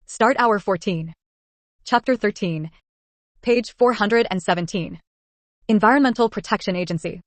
Start Hour 14. Chapter 13. Page 417. Environmental Protection Agency.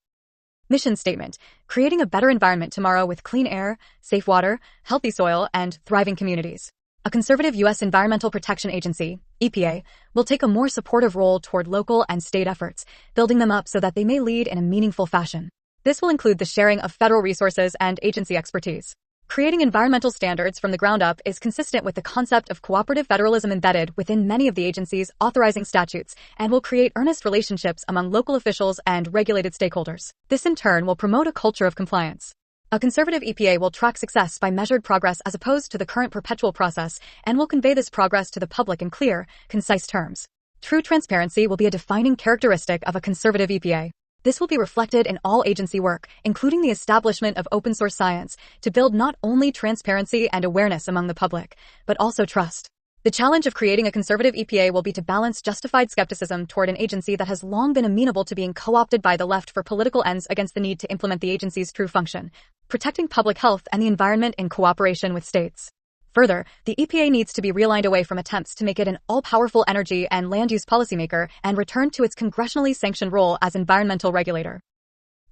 Mission Statement: creating a better environment tomorrow with clean air, safe water, healthy soil, and thriving communities. A conservative U.S. Environmental Protection Agency, EPA, will take a more supportive role toward local and state efforts, building them up so that they may lead in a meaningful fashion. This will include the sharing of federal resources and agency expertise. Creating environmental standards from the ground up is consistent with the concept of cooperative federalism embedded within many of the agency's authorizing statutes and will create earnest relationships among local officials and regulated stakeholders. This in turn will promote a culture of compliance. A conservative EPA will track success by measured progress as opposed to the current perpetual process and will convey this progress to the public in clear, concise terms. True transparency will be a defining characteristic of a conservative EPA. This will be reflected in all agency work, including the establishment of open source science, to build not only transparency and awareness among the public, but also trust. The challenge of creating a conservative EPA will be to balance justified skepticism toward an agency that has long been amenable to being co-opted by the left for political ends against the need to implement the agency's true function, protecting public health and the environment in cooperation with states. Further, the EPA needs to be realigned away from attempts to make it an all-powerful energy and land-use policymaker and return to its congressionally sanctioned role as environmental regulator.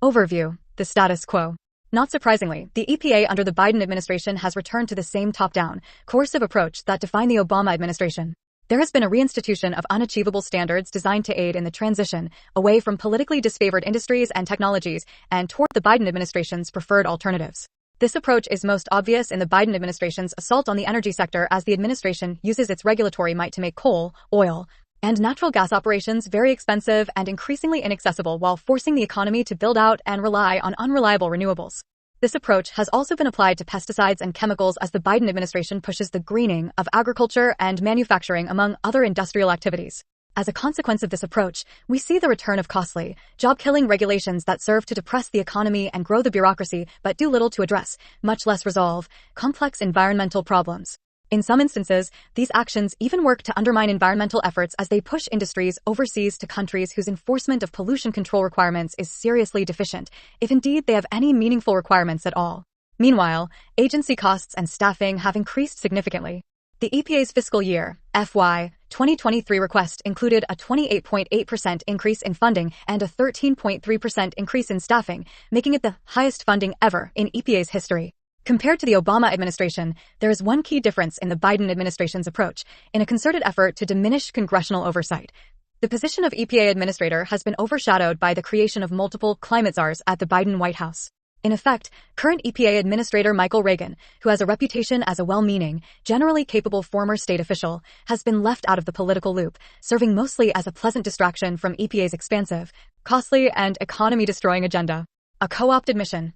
Overview: the status quo. Not surprisingly, the EPA under the Biden administration has returned to the same top-down, coercive approach that defined the Obama administration. There has been a reinstitution of unachievable standards designed to aid in the transition away from politically disfavored industries and technologies and toward the Biden administration's preferred alternatives. This approach is most obvious in the Biden administration's assault on the energy sector as the administration uses its regulatory might to make coal, oil, and natural gas operations very expensive and increasingly inaccessible while forcing the economy to build out and rely on unreliable renewables. This approach has also been applied to pesticides and chemicals as the Biden administration pushes the greening of agriculture and manufacturing among other industrial activities. As a consequence of this approach, we see the return of costly, job-killing regulations that serve to depress the economy and grow the bureaucracy but do little to address, much less resolve, complex environmental problems. In some instances, these actions even work to undermine environmental efforts as they push industries overseas to countries whose enforcement of pollution control requirements is seriously deficient, if indeed they have any meaningful requirements at all. Meanwhile, agency costs and staffing have increased significantly. The EPA's fiscal year, FY 2023 request included a 28.8% increase in funding and a 13.3% increase in staffing, making it the highest funding ever in EPA's history. Compared to the Obama administration, there is one key difference in the Biden administration's approach, in a concerted effort to diminish congressional oversight. The position of EPA administrator has been overshadowed by the creation of multiple climate czars at the Biden White House. In effect, current EPA Administrator Michael Regan, who has a reputation as a well-meaning, generally capable former state official, has been left out of the political loop, serving mostly as a pleasant distraction from EPA's expansive, costly, and economy-destroying agenda. A co-opted mission.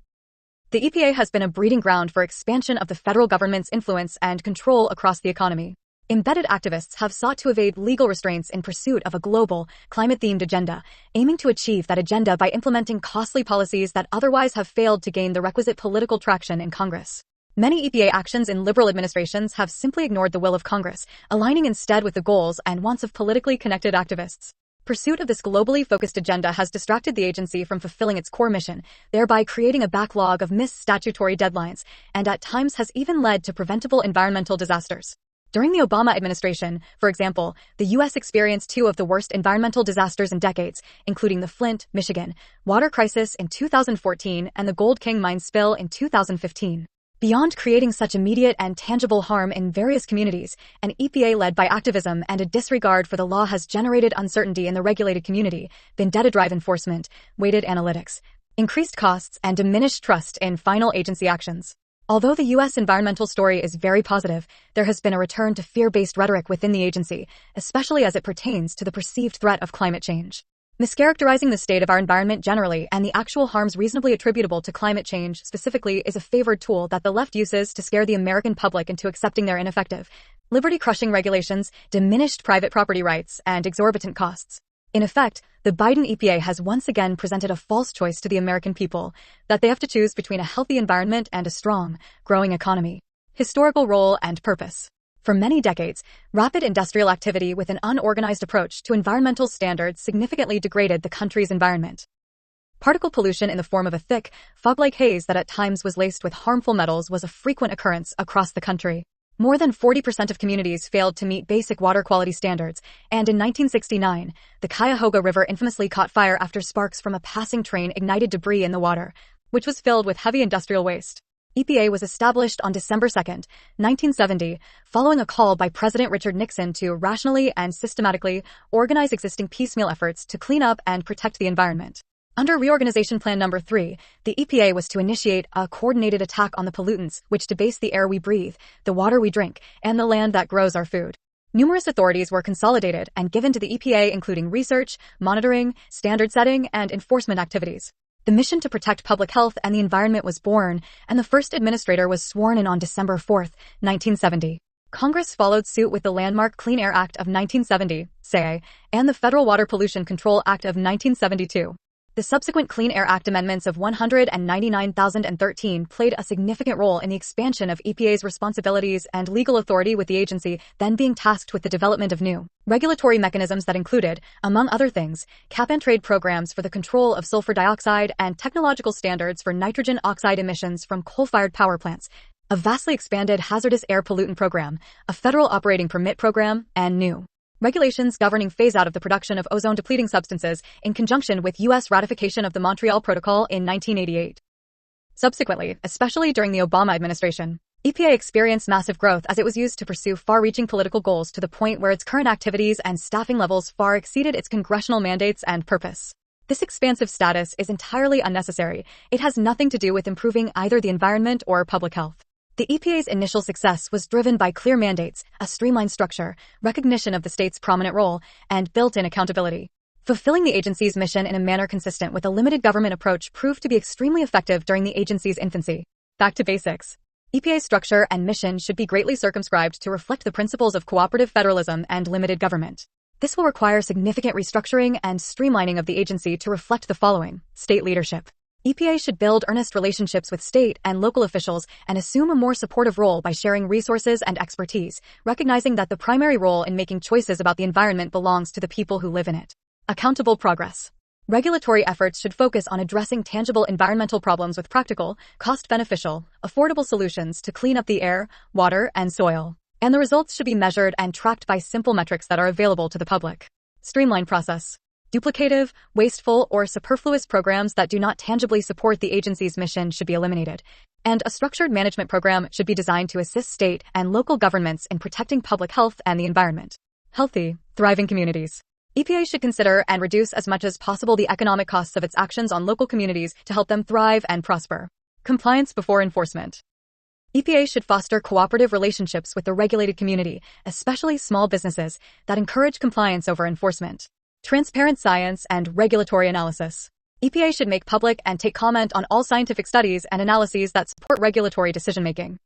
The EPA has been a breeding ground for expansion of the federal government's influence and control across the economy. Embedded activists have sought to evade legal restraints in pursuit of a global, climate-themed agenda, aiming to achieve that agenda by implementing costly policies that otherwise have failed to gain the requisite political traction in Congress. Many EPA actions in liberal administrations have simply ignored the will of Congress, aligning instead with the goals and wants of politically connected activists. Pursuit of this globally focused agenda has distracted the agency from fulfilling its core mission, thereby creating a backlog of missed statutory deadlines, and at times has even led to preventable environmental disasters. During the Obama administration, for example, the U.S. experienced two of the worst environmental disasters in decades, including the Flint, Michigan, water crisis in 2014 and the Gold King mine spill in 2015. Beyond creating such immediate and tangible harm in various communities, an EPA led by activism and a disregard for the law has generated uncertainty in the regulated community, vendetta-driven enforcement, weighted analytics, increased costs, and diminished trust in final agency actions. Although the U.S. environmental story is very positive, there has been a return to fear-based rhetoric within the agency, especially as it pertains to the perceived threat of climate change. Mischaracterizing the state of our environment generally and the actual harms reasonably attributable to climate change specifically is a favored tool that the left uses to scare the American public into accepting their ineffective, liberty-crushing regulations, diminished private property rights, and exorbitant costs. In effect, the Biden EPA has once again presented a false choice to the American people, that they have to choose between a healthy environment and a strong, growing economy. Historical role and purpose. For many decades, rapid industrial activity with an unorganized approach to environmental standards significantly degraded the country's environment. Particle pollution in the form of a thick, fog-like haze that at times was laced with harmful metals was a frequent occurrence across the country. More than 40% of communities failed to meet basic water quality standards, and in 1969, the Cuyahoga River infamously caught fire after sparks from a passing train ignited debris in the water, which was filled with heavy industrial waste. EPA was established on December 2, 1970, following a call by President Richard Nixon to rationally and systematically organize existing piecemeal efforts to clean up and protect the environment. Under Reorganization Plan No. 3, the EPA was to initiate a coordinated attack on the pollutants which debase the air we breathe, the water we drink, and the land that grows our food. Numerous authorities were consolidated and given to the EPA, including research, monitoring, standard setting, and enforcement activities. The mission to protect public health and the environment was born, and the first administrator was sworn in on December 4, 1970. Congress followed suit with the landmark Clean Air Act of 1970, SAE, and the Federal Water Pollution Control Act of 1972. The subsequent Clean Air Act amendments of 199,013 played a significant role in the expansion of EPA's responsibilities and legal authority, with the agency then being tasked with the development of new regulatory mechanisms that included, among other things, cap-and-trade programs for the control of sulfur dioxide and technological standards for nitrogen oxide emissions from coal-fired power plants, a vastly expanded hazardous air pollutant program, a federal operating permit program, and new regulations governing phase-out of the production of ozone-depleting substances in conjunction with U.S. ratification of the Montreal Protocol in 1988. Subsequently, especially during the Obama administration, EPA experienced massive growth as it was used to pursue far-reaching political goals to the point where its current activities and staffing levels far exceeded its congressional mandates and purpose. This expansive status is entirely unnecessary. It has nothing to do with improving either the environment or public health. The EPA's initial success was driven by clear mandates, a streamlined structure, recognition of the state's prominent role, and built-in accountability. Fulfilling the agency's mission in a manner consistent with a limited government approach proved to be extremely effective during the agency's infancy. Back to basics. EPA's structure and mission should be greatly circumscribed to reflect the principles of cooperative federalism and limited government. This will require significant restructuring and streamlining of the agency to reflect the following: state leadership. EPA should build earnest relationships with state and local officials and assume a more supportive role by sharing resources and expertise, recognizing that the primary role in making choices about the environment belongs to the people who live in it. Accountable progress. Regulatory efforts should focus on addressing tangible environmental problems with practical, cost-beneficial, affordable solutions to clean up the air, water, and soil. And the results should be measured and tracked by simple metrics that are available to the public. Streamline process. Duplicative, wasteful, or superfluous programs that do not tangibly support the agency's mission should be eliminated, and a structured management program should be designed to assist state and local governments in protecting public health and the environment. Healthy, thriving communities. EPA should consider and reduce as much as possible the economic costs of its actions on local communities to help them thrive and prosper. Compliance before enforcement. EPA should foster cooperative relationships with the regulated community, especially small businesses, that encourage compliance over enforcement. Transparent science and regulatory analysis. EPA should make public and take comment on all scientific studies and analyses that support regulatory decision-making.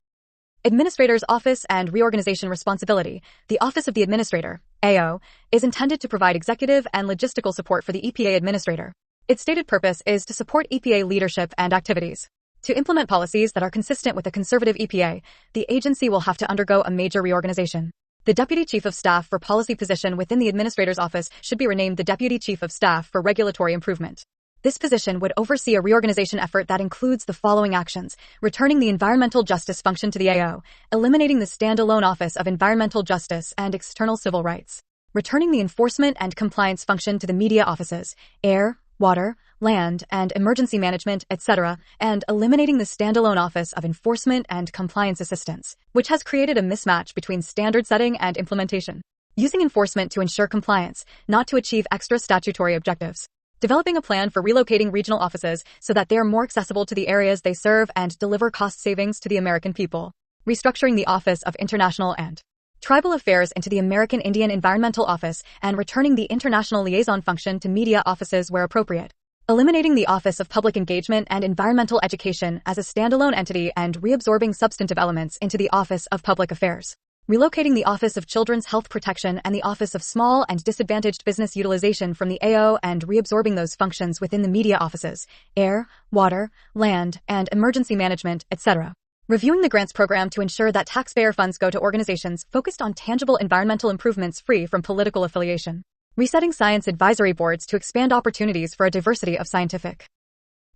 Administrator's Office and Reorganization Responsibility. The Office of the Administrator, AO, is intended to provide executive and logistical support for the EPA Administrator. Its stated purpose is to support EPA leadership and activities. To implement policies that are consistent with a conservative EPA, the agency will have to undergo a major reorganization. The Deputy Chief of Staff for Policy position within the Administrator's Office should be renamed the Deputy Chief of Staff for Regulatory Improvement. This position would oversee a reorganization effort that includes the following actions: returning the environmental justice function to the AO, eliminating the standalone Office of Environmental Justice and External Civil Rights, returning the enforcement and compliance function to the media offices, air, water, land, and emergency management, etc., and eliminating the standalone Office of Enforcement and Compliance Assistance, which has created a mismatch between standard setting and implementation. Using enforcement to ensure compliance, not to achieve extra statutory objectives. Developing a plan for relocating regional offices so that they are more accessible to the areas they serve and deliver cost savings to the American people. Restructuring the Office of International and Tribal Affairs into the American Indian Environmental Office and returning the international liaison function to media offices where appropriate. Eliminating the Office of Public Engagement and Environmental Education as a standalone entity and reabsorbing substantive elements into the Office of Public Affairs. Relocating the Office of Children's Health Protection and the Office of Small and Disadvantaged Business Utilization from the AO and reabsorbing those functions within the media offices, air, water, land, and emergency management, etc. Reviewing the grants program to ensure that taxpayer funds go to organizations focused on tangible environmental improvements free from political affiliation. Resetting science advisory boards to expand opportunities for a diversity of scientific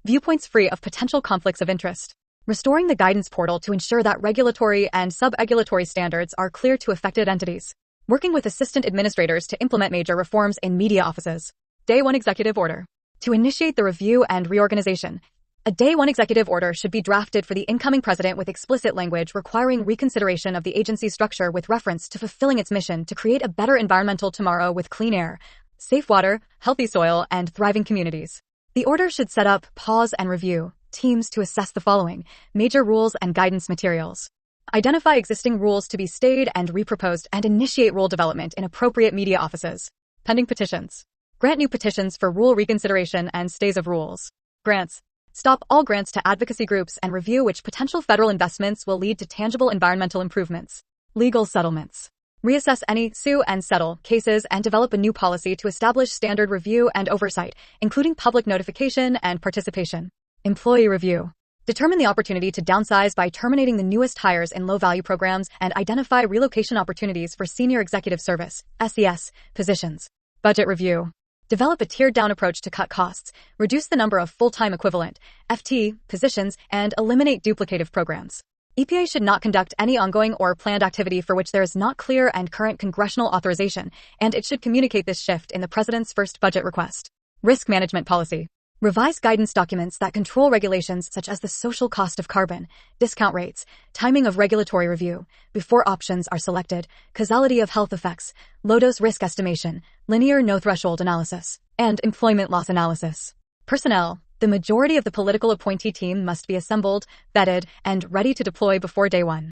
viewpoints free of potential conflicts of interest. Restoring the guidance portal to ensure that regulatory and sub-regulatory standards are clear to affected entities. Working with assistant administrators to implement major reforms in media offices. Day 1 Executive Order. To initiate the review and reorganization, a Day 1 executive order should be drafted for the incoming president with explicit language requiring reconsideration of the agency's structure with reference to fulfilling its mission to create a better environmental tomorrow with clean air, safe water, healthy soil, and thriving communities. The order should set up, pause, and review teams to assess the following major rules and guidance materials. Identify existing rules to be stayed and reproposed and initiate rule development in appropriate media offices. Pending petitions. Grant new petitions for rule reconsideration and stays of rules. Grants. Stop all grants to advocacy groups and review which potential federal investments will lead to tangible environmental improvements. Legal settlements. Reassess any sue and settle cases and develop a new policy to establish standard review and oversight, including public notification and participation. Employee review. Determine the opportunity to downsize by terminating the newest hires in low-value programs and identify relocation opportunities for senior executive service, SES, positions. Budget review. Develop a tiered-down approach to cut costs, reduce the number of full-time equivalent, FT, positions, and eliminate duplicative programs. EPA should not conduct any ongoing or planned activity for which there is not clear and current congressional authorization, and it should communicate this shift in the President's first budget request. Risk management policy. Revise guidance documents that control regulations such as the social cost of carbon, discount rates, timing of regulatory review, before options are selected, causality of health effects, low-dose risk estimation, linear no-threshold analysis, and employment loss analysis. Personnel. The majority of the political appointee team must be assembled, vetted, and ready to deploy before Day 1.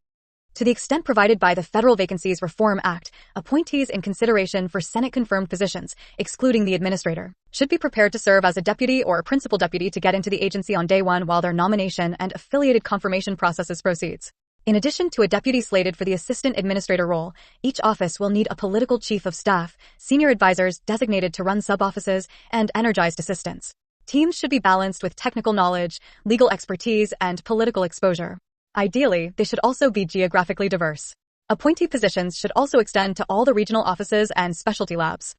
To the extent provided by the Federal Vacancies Reform Act, appointees in consideration for Senate-confirmed positions, excluding the administrator, should be prepared to serve as a deputy or a principal deputy to get into the agency on Day 1 while their nomination and affiliated confirmation processes proceeds. In addition to a deputy slated for the assistant administrator role, each office will need a political chief of staff, senior advisors designated to run sub-offices, and energized assistants. Teams should be balanced with technical knowledge, legal expertise, and political exposure. Ideally, they should also be geographically diverse. Appointee positions should also extend to all the regional offices and specialty labs.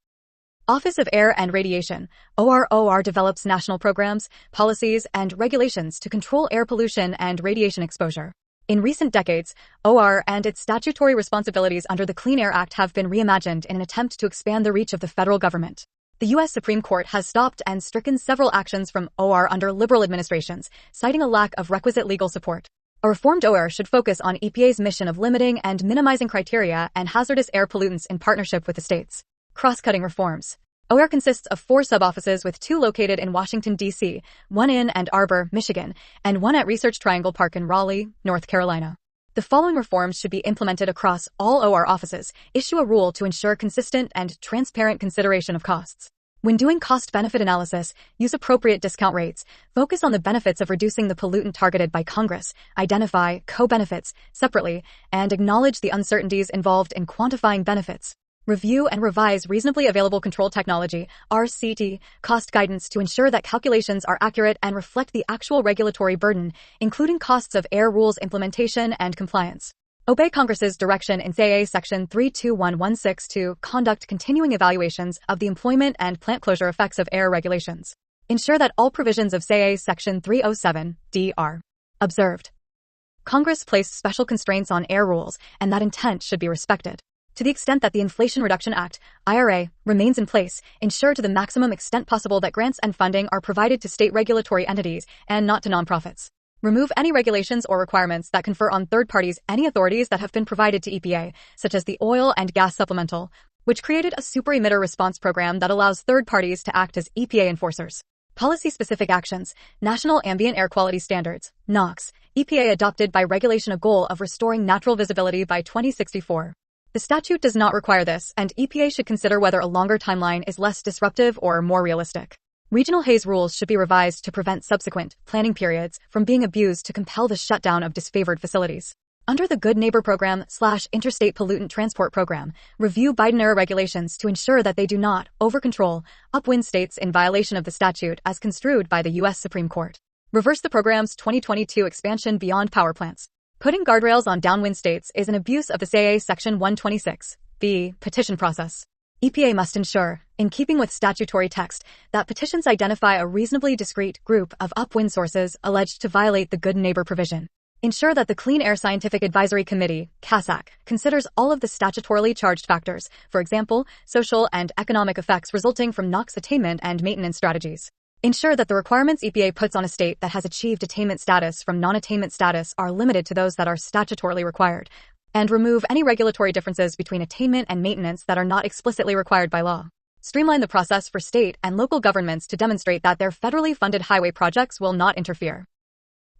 Office of Air and Radiation, OROR develops national programs, policies, and regulations to control air pollution and radiation exposure. In recent decades, OR and its statutory responsibilities under the Clean Air Act have been reimagined in an attempt to expand the reach of the federal government. The U.S. Supreme Court has stopped and stricken several actions from OR under liberal administrations, citing a lack of requisite legal support. A reformed OR should focus on EPA's mission of limiting and minimizing criteria and hazardous air pollutants in partnership with the states. Cross-cutting reforms. OR consists of 4 sub-offices with 2 located in Washington, D.C., 1 in Ann Arbor, Michigan, and 1 at Research Triangle Park in Raleigh, North Carolina. The following reforms should be implemented across all OR offices. Issue a rule to ensure consistent and transparent consideration of costs. When doing cost-benefit analysis, use appropriate discount rates, focus on the benefits of reducing the pollutant targeted by Congress, identify co-benefits separately, and acknowledge the uncertainties involved in quantifying benefits. Review and revise reasonably available control technology, RCT, cost guidance to ensure that calculations are accurate and reflect the actual regulatory burden, including costs of air rules implementation and compliance. Obey Congress's direction in CAA Section 32116 to conduct continuing evaluations of the employment and plant closure effects of air regulations. Ensure that all provisions of CAA Section 307D are observed. Congress placed special constraints on air rules, and that intent should be respected. To the extent that the Inflation Reduction Act, IRA, remains in place, ensure to the maximum extent possible that grants and funding are provided to state regulatory entities and not to nonprofits. Remove any regulations or requirements that confer on third parties any authorities that have been provided to EPA, such as the Oil and Gas Supplemental, which created a super emitter response program that allows third parties to act as EPA enforcers. Policy-specific actions, National Ambient Air Quality Standards, NOx, EPA adopted by regulation a goal of restoring natural visibility by 2064. The statute does not require this, and EPA should consider whether a longer timeline is less disruptive or more realistic. Regional haze rules should be revised to prevent subsequent planning periods from being abused to compel the shutdown of disfavored facilities. Under the Good Neighbor Program/Interstate Pollutant Transport Program, review Biden-era regulations to ensure that they do not over-control upwind states in violation of the statute as construed by the U.S. Supreme Court. Reverse the program's 2022 expansion beyond power plants. Putting guardrails on downwind states is an abuse of the CAA Section 126B petition process. EPA must ensure in keeping with statutory text, that petitions identify a reasonably discrete group of upwind sources alleged to violate the good neighbor provision. Ensure that the Clean Air Scientific Advisory Committee, CASAC, considers all of the statutorily charged factors, for example, social and economic effects resulting from NOx attainment and maintenance strategies. Ensure that the requirements EPA puts on a state that has achieved attainment status from non-attainment status are limited to those that are statutorily required, and remove any regulatory differences between attainment and maintenance that are not explicitly required by law. Streamline the process for state and local governments to demonstrate that their federally funded highway projects will not interfere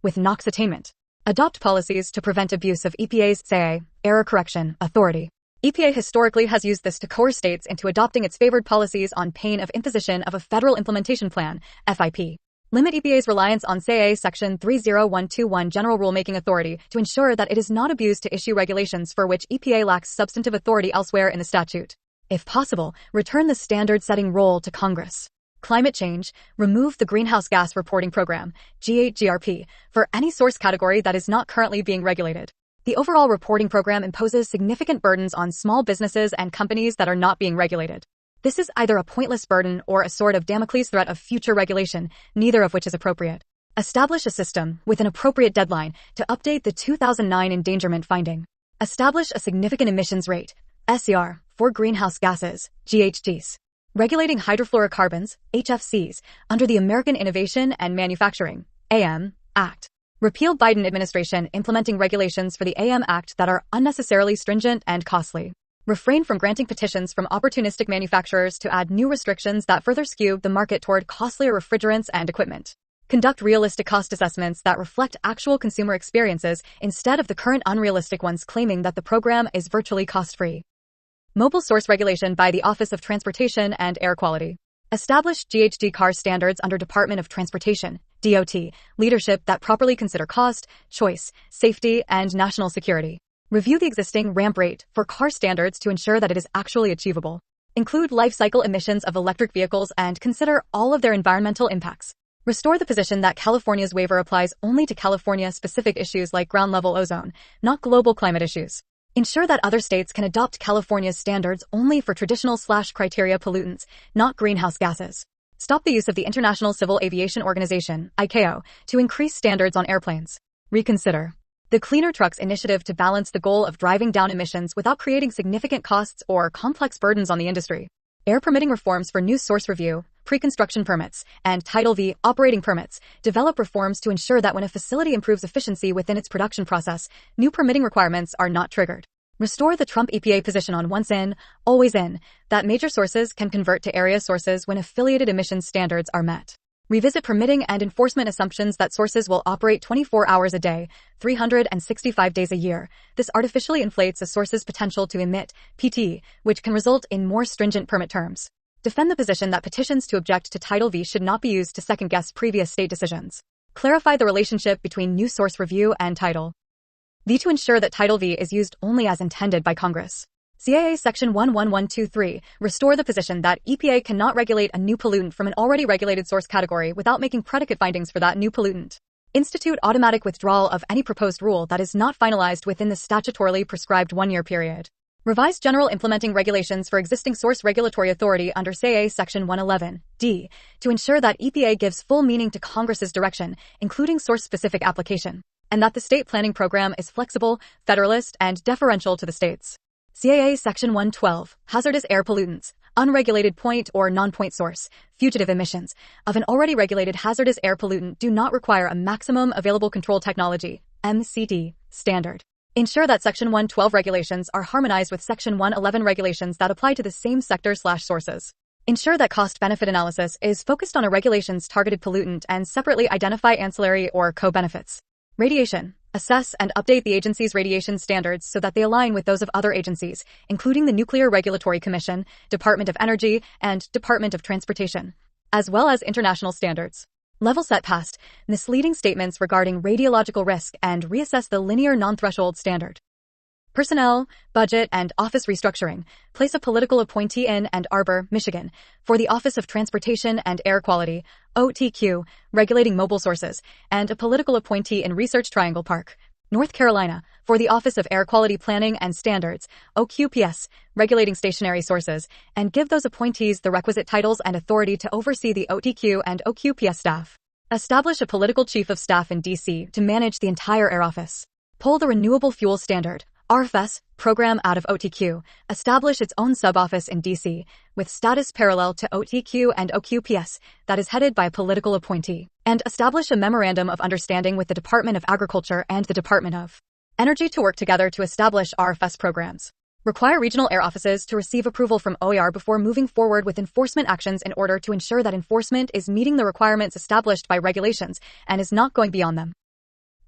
with NOx attainment. Adopt policies to prevent abuse of EPA's SAA, error correction, authority. EPA historically has used this to coerce states into adopting its favored policies on pain of imposition of a Federal Implementation Plan, FIP. Limit EPA's reliance on SAA Section 30121 General Rulemaking Authority to ensure that it is not abused to issue regulations for which EPA lacks substantive authority elsewhere in the statute. If possible, return the standard-setting role to Congress. Climate change, remove the Greenhouse Gas Reporting Program, GHGRP, for any source category that is not currently being regulated. The overall reporting program imposes significant burdens on small businesses and companies that are not being regulated. This is either a pointless burden or a sort of Damocles threat of future regulation, neither of which is appropriate. Establish a system with an appropriate deadline to update the 2009 endangerment finding. Establish a significant emissions rate, SCR, for greenhouse gases, GHGs. Regulating hydrofluorocarbons, HFCs, under the American Innovation and Manufacturing, AM, Act. Repeal Biden administration implementing regulations for the AM Act that are unnecessarily stringent and costly. Refrain from granting petitions from opportunistic manufacturers to add new restrictions that further skew the market toward costlier refrigerants and equipment. Conduct realistic cost assessments that reflect actual consumer experiences instead of the current unrealistic ones claiming that the program is virtually cost-free. Mobile source regulation by the Office of Transportation and Air Quality. Establish GHG car standards under Department of Transportation, DOT, leadership that properly consider cost, choice, safety, and national security. Review the existing ramp rate for car standards to ensure that it is actually achievable. Include life cycle emissions of electric vehicles and consider all of their environmental impacts. Restore the position that California's waiver applies only to California-specific issues like ground-level ozone, not global climate issues. Ensure that other states can adopt California's standards only for traditional/criteria pollutants, not greenhouse gases. Stop the use of the International Civil Aviation Organization, ICAO, to increase standards on airplanes. Reconsider the Cleaner Trucks initiative to balance the goal of driving down emissions without creating significant costs or complex burdens on the industry. Air permitting reforms for new source review, pre-construction permits, and Title V operating permits. Develop reforms to ensure that when a facility improves efficiency within its production process, new permitting requirements are not triggered. Restore the Trump EPA position on once in, always in, that major sources can convert to area sources when affiliated emissions standards are met. Revisit permitting and enforcement assumptions that sources will operate 24 hours a day, 365 days a year. This artificially inflates a source's potential to emit, PT, which can result in more stringent permit terms. Defend the position that petitions to object to Title V should not be used to second-guess previous state decisions. Clarify the relationship between new source review and Title V to ensure that Title V is used only as intended by Congress. CAA Section 11123, restore the position that EPA cannot regulate a new pollutant from an already regulated source category without making predicate findings for that new pollutant. Institute automatic withdrawal of any proposed rule that is not finalized within the statutorily prescribed one-year period. Revise general implementing regulations for existing source regulatory authority under CAA Section 111D to ensure that EPA gives full meaning to Congress's direction, including source-specific application, and that the state planning program is flexible, federalist, and deferential to the states. CAA Section 112, hazardous air pollutants, unregulated point or non-point source, fugitive emissions, of an already regulated hazardous air pollutant do not require a maximum available control technology, MCT, standard. Ensure that Section 112 regulations are harmonized with Section 111 regulations that apply to the same sector/sources. Ensure that cost-benefit analysis is focused on a regulation's targeted pollutant and separately identify ancillary or co-benefits. Radiation. Assess and update the agency's radiation standards so that they align with those of other agencies, including the Nuclear Regulatory Commission, Department of Energy, and Department of Transportation, as well as international standards. Level set past misleading statements regarding radiological risk and reassess the linear non-threshold standard. Personnel, budget, and office restructuring. Place a political appointee in Ann Arbor, Michigan, for the Office of Transportation and Air Quality, OTQ, regulating mobile sources, and a political appointee in Research Triangle Park, North Carolina, for the Office of Air Quality Planning and Standards, OQPS, regulating stationary sources, and give those appointees the requisite titles and authority to oversee the OTQ and OQPS staff. Establish a political chief of staff in D.C. to manage the entire Air Office. Pull the Renewable Fuel Standard, RFS, program out of OTQ, establish its own sub-office in D.C., with status parallel to OTQ and OQPS, that is headed by a political appointee, and establish a memorandum of understanding with the Department of Agriculture and the Department of Energy to work together to establish RFS programs. Require regional air offices to receive approval from OAR before moving forward with enforcement actions in order to ensure that enforcement is meeting the requirements established by regulations and is not going beyond them.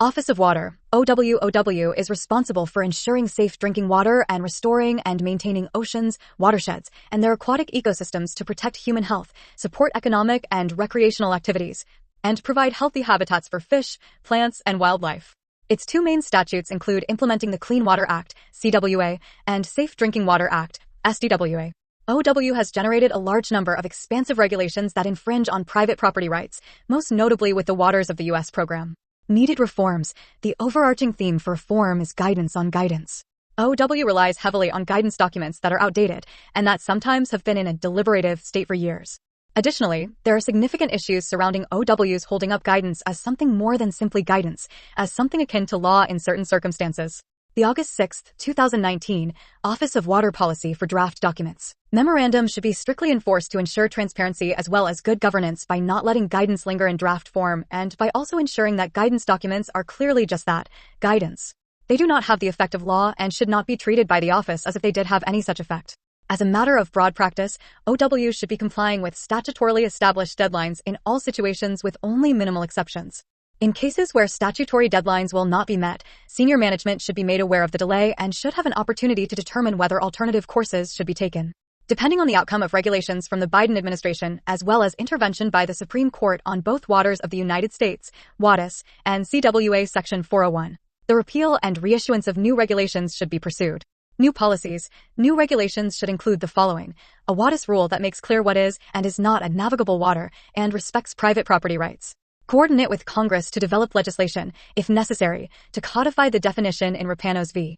Office of Water, OWOW, is responsible for ensuring safe drinking water and restoring and maintaining oceans, watersheds, and their aquatic ecosystems to protect human health, support economic and recreational activities, and provide healthy habitats for fish, plants, and wildlife. Its two main statutes include implementing the Clean Water Act, CWA, and Safe Drinking Water Act, SDWA. OW has generated a large number of expansive regulations that infringe on private property rights, most notably with the Waters of the U.S. program. Needed reforms. The overarching theme for reform is guidance on guidance. OW relies heavily on guidance documents that are outdated and that sometimes have been in a deliberative state for years. Additionally, there are significant issues surrounding OW's holding up guidance as something more than simply guidance, as something akin to law in certain circumstances. The August 6, 2019, Office of Water Policy for Draft Documents. Memorandum should be strictly enforced to ensure transparency as well as good governance by not letting guidance linger in draft form and by also ensuring that guidance documents are clearly just that, guidance. They do not have the effect of law and should not be treated by the office as if they did have any such effect. As a matter of broad practice, OW should be complying with statutorily established deadlines in all situations with only minimal exceptions. In cases where statutory deadlines will not be met, senior management should be made aware of the delay and should have an opportunity to determine whether alternative courses should be taken. Depending on the outcome of regulations from the Biden administration, as well as intervention by the Supreme Court on both Waters of the United States, WATUS, and CWA Section 401, the repeal and reissuance of new regulations should be pursued. New policies. New regulations should include the following: a WATUS rule that makes clear what is and is not a navigable water and respects private property rights. Coordinate with Congress to develop legislation, if necessary, to codify the definition in Rapanos v.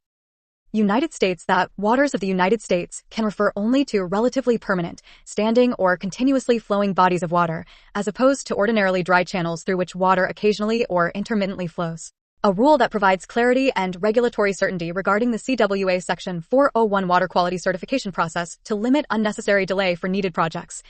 United States that waters of the United States can refer only to relatively permanent, standing, or continuously flowing bodies of water, as opposed to ordinarily dry channels through which water occasionally or intermittently flows. A rule that provides clarity and regulatory certainty regarding the CWA Section 401 water quality certification process to limit unnecessary delay for needed projects,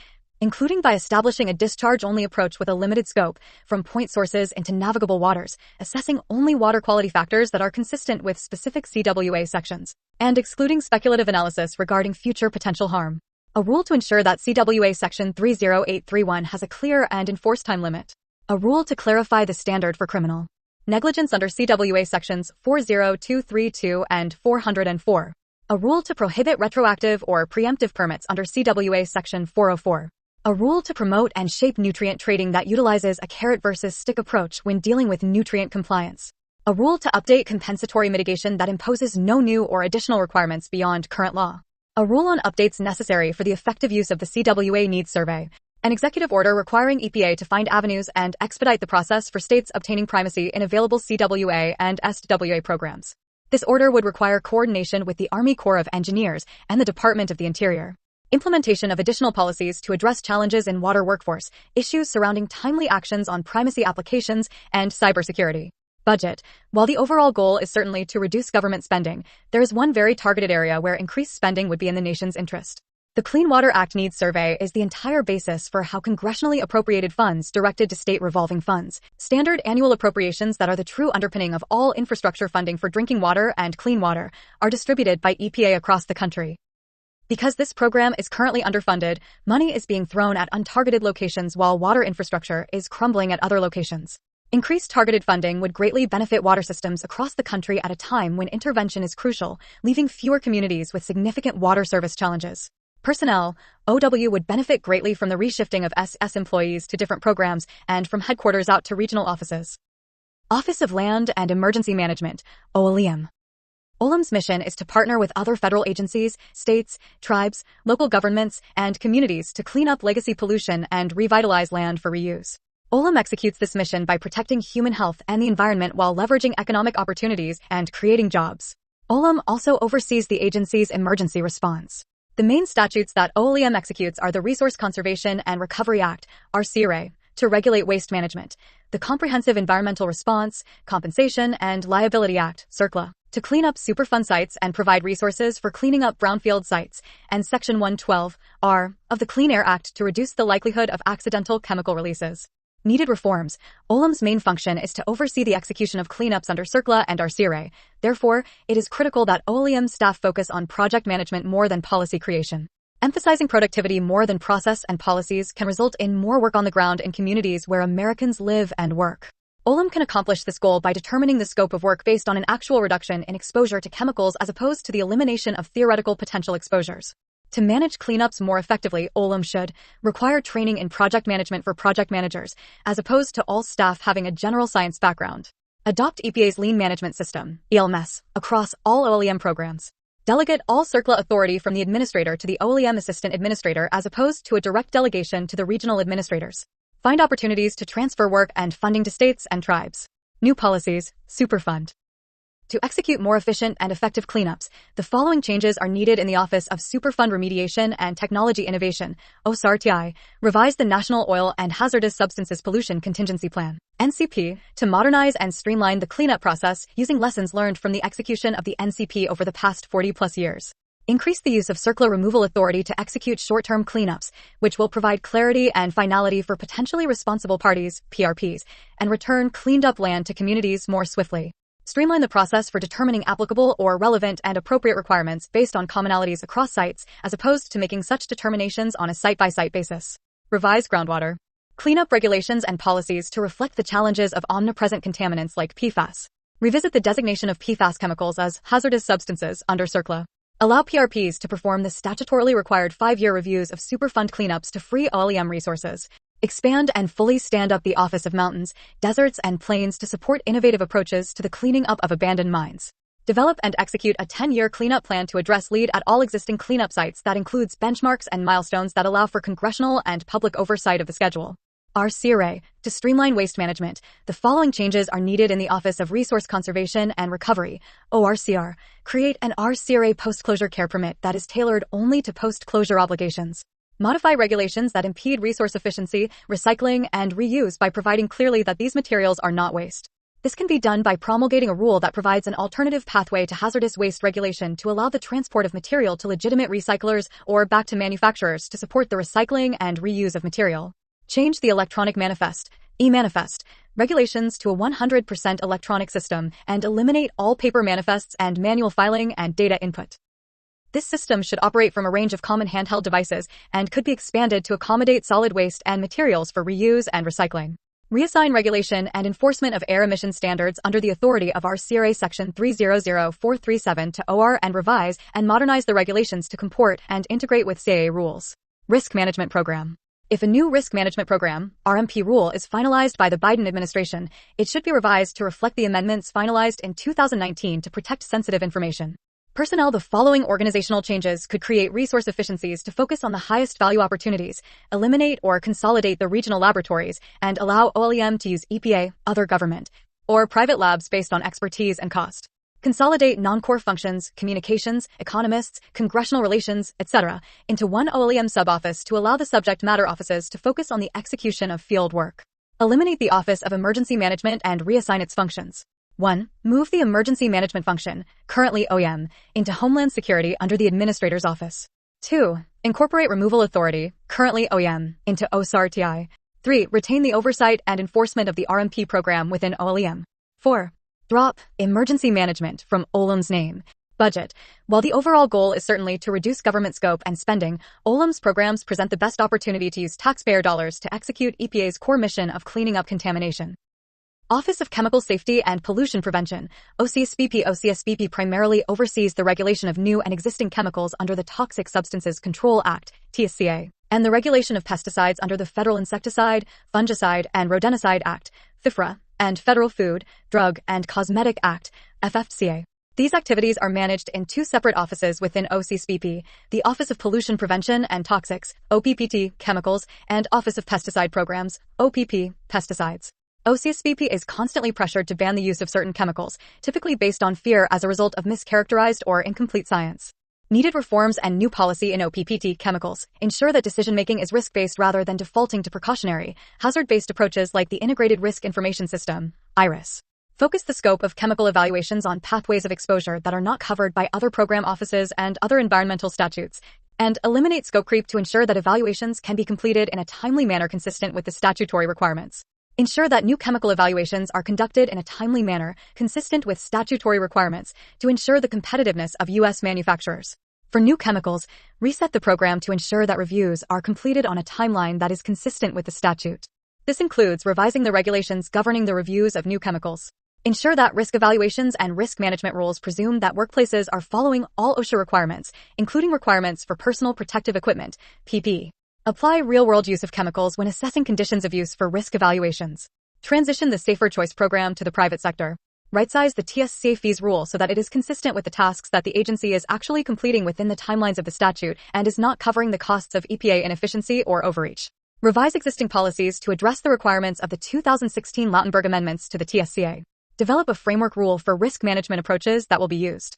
including by establishing a discharge-only approach with a limited scope from point sources into navigable waters, assessing only water quality factors that are consistent with specific CWA sections, and excluding speculative analysis regarding future potential harm. A rule to ensure that CWA Section 30831 has a clear and enforced time limit. A rule to clarify the standard for criminal negligence under CWA Sections 40232 and 404. A rule to prohibit retroactive or preemptive permits under CWA Section 404. A rule to promote and shape nutrient trading that utilizes a carrot versus stick approach when dealing with nutrient compliance. A rule to update compensatory mitigation that imposes no new or additional requirements beyond current law. A rule on updates necessary for the effective use of the CWA Needs Survey. An executive order requiring EPA to find avenues and expedite the process for states obtaining primacy in available CWA and SWA programs. This order would require coordination with the Army Corps of Engineers and the Department of the Interior. Implementation of additional policies to address challenges in water workforce, issues surrounding timely actions on primacy applications, and cybersecurity. Budget. While the overall goal is certainly to reduce government spending, there is one very targeted area where increased spending would be in the nation's interest. The Clean Water Act Needs Survey is the entire basis for how congressionally appropriated funds directed to state revolving funds, standard annual appropriations that are the true underpinning of all infrastructure funding for drinking water and clean water, are distributed by EPA across the country. Because this program is currently underfunded, money is being thrown at untargeted locations while water infrastructure is crumbling at other locations. Increased targeted funding would greatly benefit water systems across the country at a time when intervention is crucial, leaving fewer communities with significant water service challenges. Personnel. OW would benefit greatly from the reshifting of SS employees to different programs and from headquarters out to regional offices. Office of Land and Emergency Management, OLEM. OLEM's mission is to partner with other federal agencies, states, tribes, local governments, and communities to clean up legacy pollution and revitalize land for reuse. OLM executes this mission by protecting human health and the environment while leveraging economic opportunities and creating jobs. OLM also oversees the agency's emergency response. The main statutes that OLM executes are the Resource Conservation and Recovery Act, RCRA, to regulate waste management, the Comprehensive Environmental Response, Compensation, and Liability Act, CERCLA, to clean up Superfund sites and provide resources for cleaning up brownfield sites, and Section 112(r) of the Clean Air Act to reduce the likelihood of accidental chemical releases. Needed reforms. OLM's main function is to oversee the execution of cleanups under CERCLA and RCRA. Therefore, it is critical that OLM staff focus on project management more than policy creation. Emphasizing productivity more than process and policies can result in more work on the ground in communities where Americans live and work. OLM can accomplish this goal by determining the scope of work based on an actual reduction in exposure to chemicals as opposed to the elimination of theoretical potential exposures. To manage cleanups more effectively, OLM should require training in project management for project managers, as opposed to all staff having a general science background. Adopt EPA's Lean Management System, ELMS, across all OLM programs. Delegate all CERCLA authority from the administrator to the OLM assistant administrator as opposed to a direct delegation to the regional administrators. Find opportunities to transfer work and funding to states and tribes. New policies, Superfund. To execute more efficient and effective cleanups, the following changes are needed in the Office of Superfund Remediation and Technology Innovation, OSRTI, revise the National Oil and Hazardous Substances Pollution Contingency Plan, NCP, to modernize and streamline the cleanup process using lessons learned from the execution of the NCP over the past 40+ years. Increase the use of CERCLA removal authority to execute short-term cleanups, which will provide clarity and finality for potentially responsible parties, PRPs, and return cleaned-up land to communities more swiftly. Streamline the process for determining applicable or relevant and appropriate requirements based on commonalities across sites, as opposed to making such determinations on a site-by-site basis. Revise groundwater cleanup regulations and policies to reflect the challenges of omnipresent contaminants like PFAS. Revisit the designation of PFAS chemicals as hazardous substances under CERCLA. Allow PRPs to perform the statutorily required 5-year reviews of Superfund cleanups to free OLM resources. Expand and fully stand up the Office of Mountains, Deserts, and Plains to support innovative approaches to the cleaning up of abandoned mines. Develop and execute a 10-year cleanup plan to address lead at all existing cleanup sites that includes benchmarks and milestones that allow for congressional and public oversight of the schedule. RCRA. To streamline waste management, the following changes are needed in the Office of Resource Conservation and Recovery, ORCR. Create an RCRA post-closure care permit that is tailored only to post-closure obligations. Modify regulations that impede resource efficiency, recycling, and reuse by providing clearly that these materials are not waste. This can be done by promulgating a rule that provides an alternative pathway to hazardous waste regulation to allow the transport of material to legitimate recyclers or back to manufacturers to support the recycling and reuse of material. Change the electronic manifest, e-manifest, regulations to a 100% electronic system and eliminate all paper manifests and manual filing and data input. This system should operate from a range of common handheld devices and could be expanded to accommodate solid waste and materials for reuse and recycling. Reassign regulation and enforcement of air emission standards under the authority of RCRA Section 300437 to OR and revise and modernize the regulations to comport and integrate with CAA rules. Risk Management Program. If a new Risk Management Program, RMP rule is finalized by the Biden administration, it should be revised to reflect the amendments finalized in 2019 to protect sensitive information. Personnel. The following organizational changes could create resource efficiencies to focus on the highest value opportunities, eliminate or consolidate the regional laboratories, and allow OLM to use EPA, other government, or private labs based on expertise and cost. Consolidate non-core functions, communications, economists, congressional relations, etc., into one OLM sub-office to allow the subject matter offices to focus on the execution of field work. Eliminate the Office of Emergency Management and reassign its functions. 1. Move the Emergency Management function, currently OEM, into Homeland Security under the Administrator's Office. 2. Incorporate Removal Authority, currently OEM, into OSRTI. 3. Retain the oversight and enforcement of the RMP program within OLM. 4. Drop Emergency Management from OLM's name. Budget. While the overall goal is certainly to reduce government scope and spending, OLM's programs present the best opportunity to use taxpayer dollars to execute EPA's core mission of cleaning up contamination. Office of Chemical Safety and Pollution Prevention, OCSBP primarily oversees the regulation of new and existing chemicals under the Toxic Substances Control Act, TSCA, and the regulation of pesticides under the Federal Insecticide, Fungicide, and Rodenticide Act, FIFRA, and Federal Food, Drug, and Cosmetic Act, FFCA. These activities are managed in two separate offices within OCSPP, the Office of Pollution Prevention and Toxics, OPPT, Chemicals, and Office of Pesticide Programs, OPP, Pesticides. OCSPP is constantly pressured to ban the use of certain chemicals, typically based on fear as a result of mischaracterized or incomplete science. Needed reforms and new policy in OPPT chemicals ensure that decision-making is risk-based rather than defaulting to precautionary, hazard-based approaches like the Integrated Risk Information System, IRIS. Focus the scope of chemical evaluations on pathways of exposure that are not covered by other program offices and other environmental statutes, and eliminate scope creep to ensure that evaluations can be completed in a timely manner consistent with the statutory requirements. Ensure that new chemical evaluations are conducted in a timely manner consistent with statutory requirements to ensure the competitiveness of U.S. manufacturers. For new chemicals, reset the program to ensure that reviews are completed on a timeline that is consistent with the statute. This includes revising the regulations governing the reviews of new chemicals. Ensure that risk evaluations and risk management rules presume that workplaces are following all OSHA requirements, including requirements for personal protective equipment, PPE. Apply real-world use of chemicals when assessing conditions of use for risk evaluations. Transition the Safer Choice program to the private sector. Right-size the TTS fees rule so that it is consistent with the tasks that the agency is actually completing within the timelines of the statute and is not covering the costs of EPA inefficiency or overreach. Revise existing policies to address the requirements of the 2016 Lautenberg Amendments to the TSCA. Develop a framework rule for risk management approaches that will be used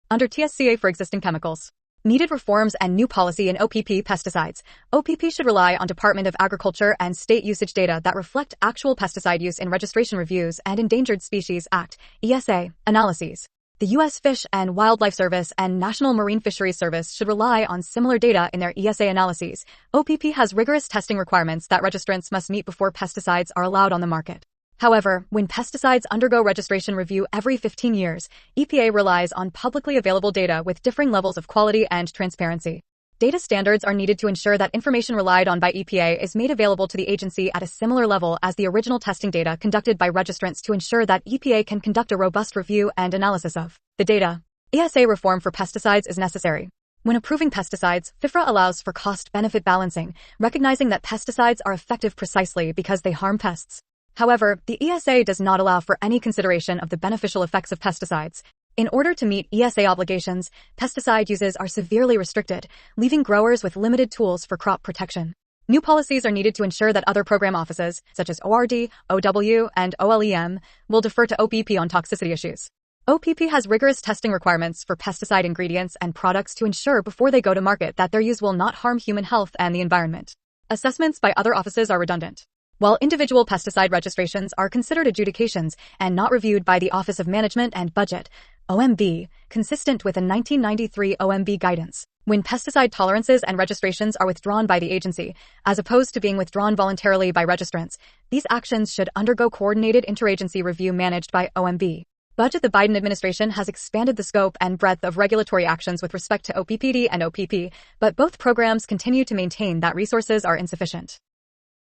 under TSCA for existing chemicals. Needed reforms and new policy in OPP pesticides. OPP should rely on Department of Agriculture and state usage data that reflect actual pesticide use in registration reviews and Endangered Species Act, ESA, analyses. The U.S. Fish and Wildlife Service and National Marine Fisheries Service should rely on similar data in their ESA analyses. OPP has rigorous testing requirements that registrants must meet before pesticides are allowed on the market. However, when pesticides undergo registration review every 15 years, EPA relies on publicly available data with differing levels of quality and transparency. Data standards are needed to ensure that information relied on by EPA is made available to the agency at a similar level as the original testing data conducted by registrants to ensure that EPA can conduct a robust review and analysis of the data. ESA reform for pesticides is necessary. When approving pesticides, FIFRA allows for cost-benefit balancing, recognizing that pesticides are effective precisely because they harm pests. However, the ESA does not allow for any consideration of the beneficial effects of pesticides. In order to meet ESA obligations, pesticide uses are severely restricted, leaving growers with limited tools for crop protection. New policies are needed to ensure that other program offices, such as ORD, OW, and OLEM, will defer to OPP on toxicity issues. OPP has rigorous testing requirements for pesticide ingredients and products to ensure before they go to market that their use will not harm human health and the environment. Assessments by other offices are redundant. While individual pesticide registrations are considered adjudications and not reviewed by the Office of Management and Budget, OMB, consistent with a 1993 OMB guidance, when pesticide tolerances and registrations are withdrawn by the agency, as opposed to being withdrawn voluntarily by registrants, these actions should undergo coordinated interagency review managed by OMB. Budget. The Biden administration has expanded the scope and breadth of regulatory actions with respect to OPPD and OPP, but both programs continue to maintain that resources are insufficient.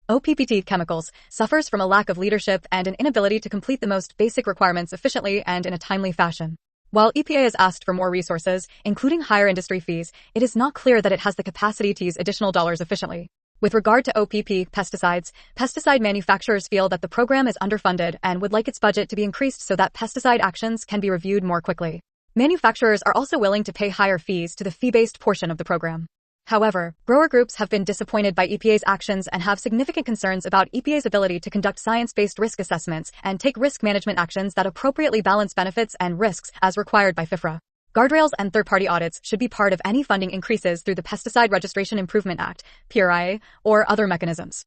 OPPT Chemicals suffers from a lack of leadership and an inability to complete the most basic requirements efficiently and in a timely fashion. While EPA has asked for more resources, including higher industry fees, it is not clear that it has the capacity to use additional dollars efficiently. With regard to OPP pesticides, pesticide manufacturers feel that the program is underfunded and would like its budget to be increased so that pesticide actions can be reviewed more quickly. Manufacturers are also willing to pay higher fees to the fee-based portion of the program. However, grower groups have been disappointed by EPA's actions and have significant concerns about EPA's ability to conduct science-based risk assessments and take risk management actions that appropriately balance benefits and risks as required by FIFRA. Guardrails and third-party audits should be part of any funding increases through the Pesticide Registration Improvement Act, PRIA, or other mechanisms.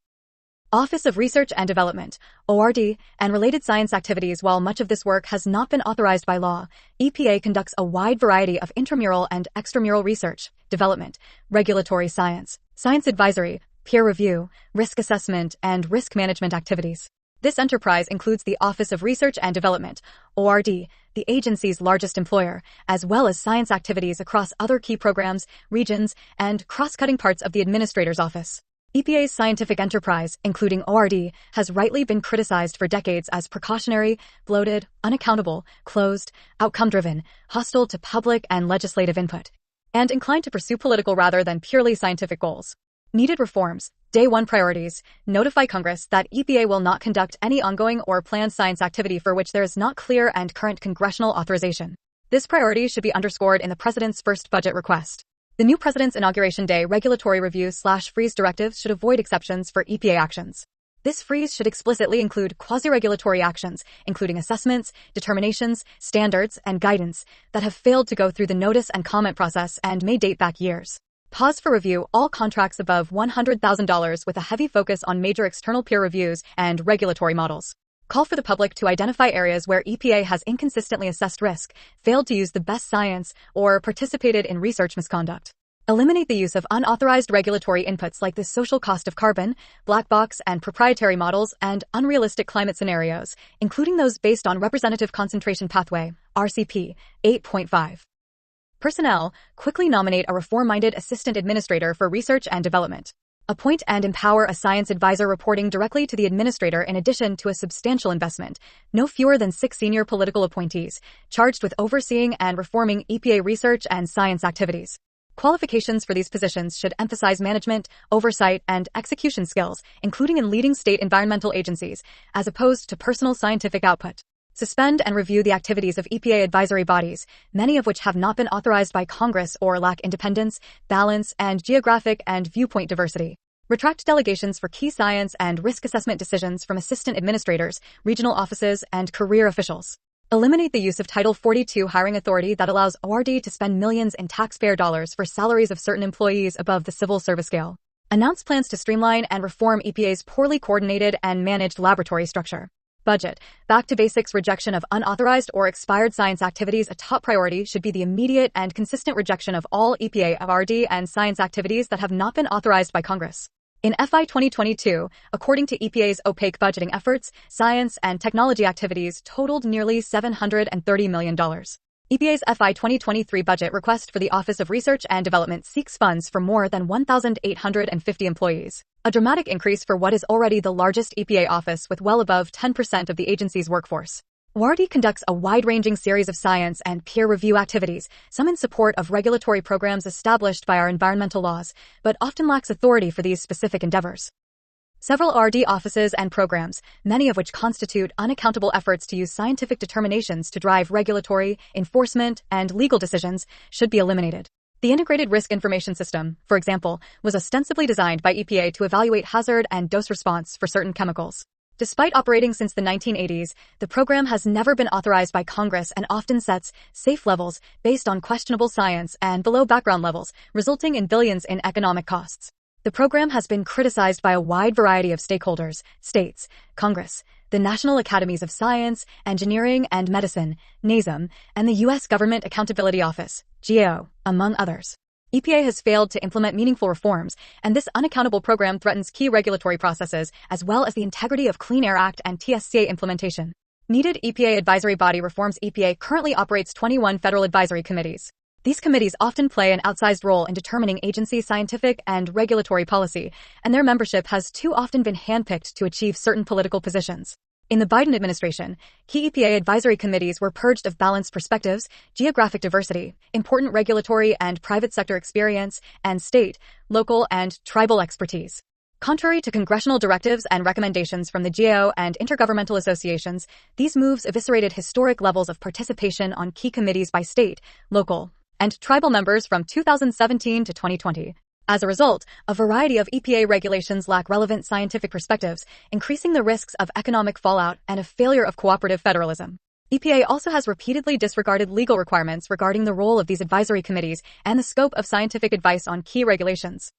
Office of Research and Development, ORD, and related science activities. While much of this work has not been authorized by law, EPA conducts a wide variety of intramural and extramural research, development, regulatory science, science advisory, peer review, risk assessment, and risk management activities. This enterprise includes the Office of Research and Development, ORD, the agency's largest employer, as well as science activities across other key programs, regions, and cross-cutting parts of the Administrator's Office. EPA's scientific enterprise, including ORD, has rightly been criticized for decades as precautionary, bloated, unaccountable, closed, outcome-driven, hostile to public and legislative input, and inclined to pursue political rather than purely scientific goals. Needed reforms. Day 1 priorities. Notify Congress that EPA will not conduct any ongoing or planned science activity for which there is not clear and current congressional authorization. This priority should be underscored in the President's first budget request. The new President's Inauguration Day regulatory review/freeze directives should avoid exceptions for EPA actions. This freeze should explicitly include quasi-regulatory actions, including assessments, determinations, standards, and guidance that have failed to go through the notice and comment process and may date back years. Pause for review all contracts above $100,000 with a heavy focus on major external peer reviews and regulatory models. Call for the public to identify areas where EPA has inconsistently assessed risk, failed to use the best science, or participated in research misconduct. Eliminate the use of unauthorized regulatory inputs like the social cost of carbon, black box and proprietary models, and unrealistic climate scenarios, including those based on Representative Concentration Pathway, RCP 8.5. Personnel, quickly nominate a reform-minded assistant administrator for research and development. Appoint and empower a science advisor reporting directly to the administrator in addition to a substantial investment, no fewer than 6 senior political appointees, charged with overseeing and reforming EPA research and science activities. Qualifications for these positions should emphasize management, oversight, and execution skills, including in leading state environmental agencies, as opposed to personal scientific output. Suspend and review the activities of EPA advisory bodies, many of which have not been authorized by Congress or lack independence, balance, and geographic and viewpoint diversity. Retract delegations for key science and risk assessment decisions from assistant administrators, regional offices, and career officials. Eliminate the use of Title 42 hiring authority that allows ORD to spend millions in taxpayer dollars for salaries of certain employees above the civil service scale. Announce plans to streamline and reform EPA's poorly coordinated and managed laboratory structure. Budget. Back to basics rejection of unauthorized or expired science activities. A top priority should be the immediate and consistent rejection of all EPA RD and science activities that have not been authorized by Congress. In FY 2022, according to EPA's opaque budgeting efforts, science and technology activities totaled nearly $730 million. EPA's FY 2023 budget request for the Office of Research and Development seeks funds for more than 1,850 employees, a dramatic increase for what is already the largest EPA office with well above 10% of the agency's workforce. WARD conducts a wide-ranging series of science and peer review activities, some in support of regulatory programs established by our environmental laws, but often lacks authority for these specific endeavors. Several RD offices and programs, many of which constitute unaccountable efforts to use scientific determinations to drive regulatory, enforcement, and legal decisions, should be eliminated. The Integrated Risk Information System, for example, was ostensibly designed by EPA to evaluate hazard and dose response for certain chemicals. Despite operating since the 1980s, the program has never been authorized by Congress and often sets safe levels based on questionable science and below background levels, resulting in billions in economic costs. The program has been criticized by a wide variety of stakeholders, states, Congress, the National Academies of Science, Engineering, and Medicine, NASM, and the U.S. Government Accountability Office, GAO, among others. EPA has failed to implement meaningful reforms, and this unaccountable program threatens key regulatory processes as well as the integrity of Clean Air Act and TSCA implementation. Needed EPA advisory body reforms. EPA currently operates 21 federal advisory committees. These committees often play an outsized role in determining agency scientific and regulatory policy, and their membership has too often been handpicked to achieve certain political positions. In the Biden administration, key EPA advisory committees were purged of balanced perspectives, geographic diversity, important regulatory and private sector experience, and state, local, and tribal expertise. Contrary to congressional directives and recommendations from the GAO and intergovernmental associations, these moves eviscerated historic levels of participation on key committees by state, local, and tribal members from 2017 to 2020. As a result, a variety of EPA regulations lack relevant scientific perspectives, increasing the risks of economic fallout and a failure of cooperative federalism. EPA also has repeatedly disregarded legal requirements regarding the role of these advisory committees and the scope of scientific advice on key regulations.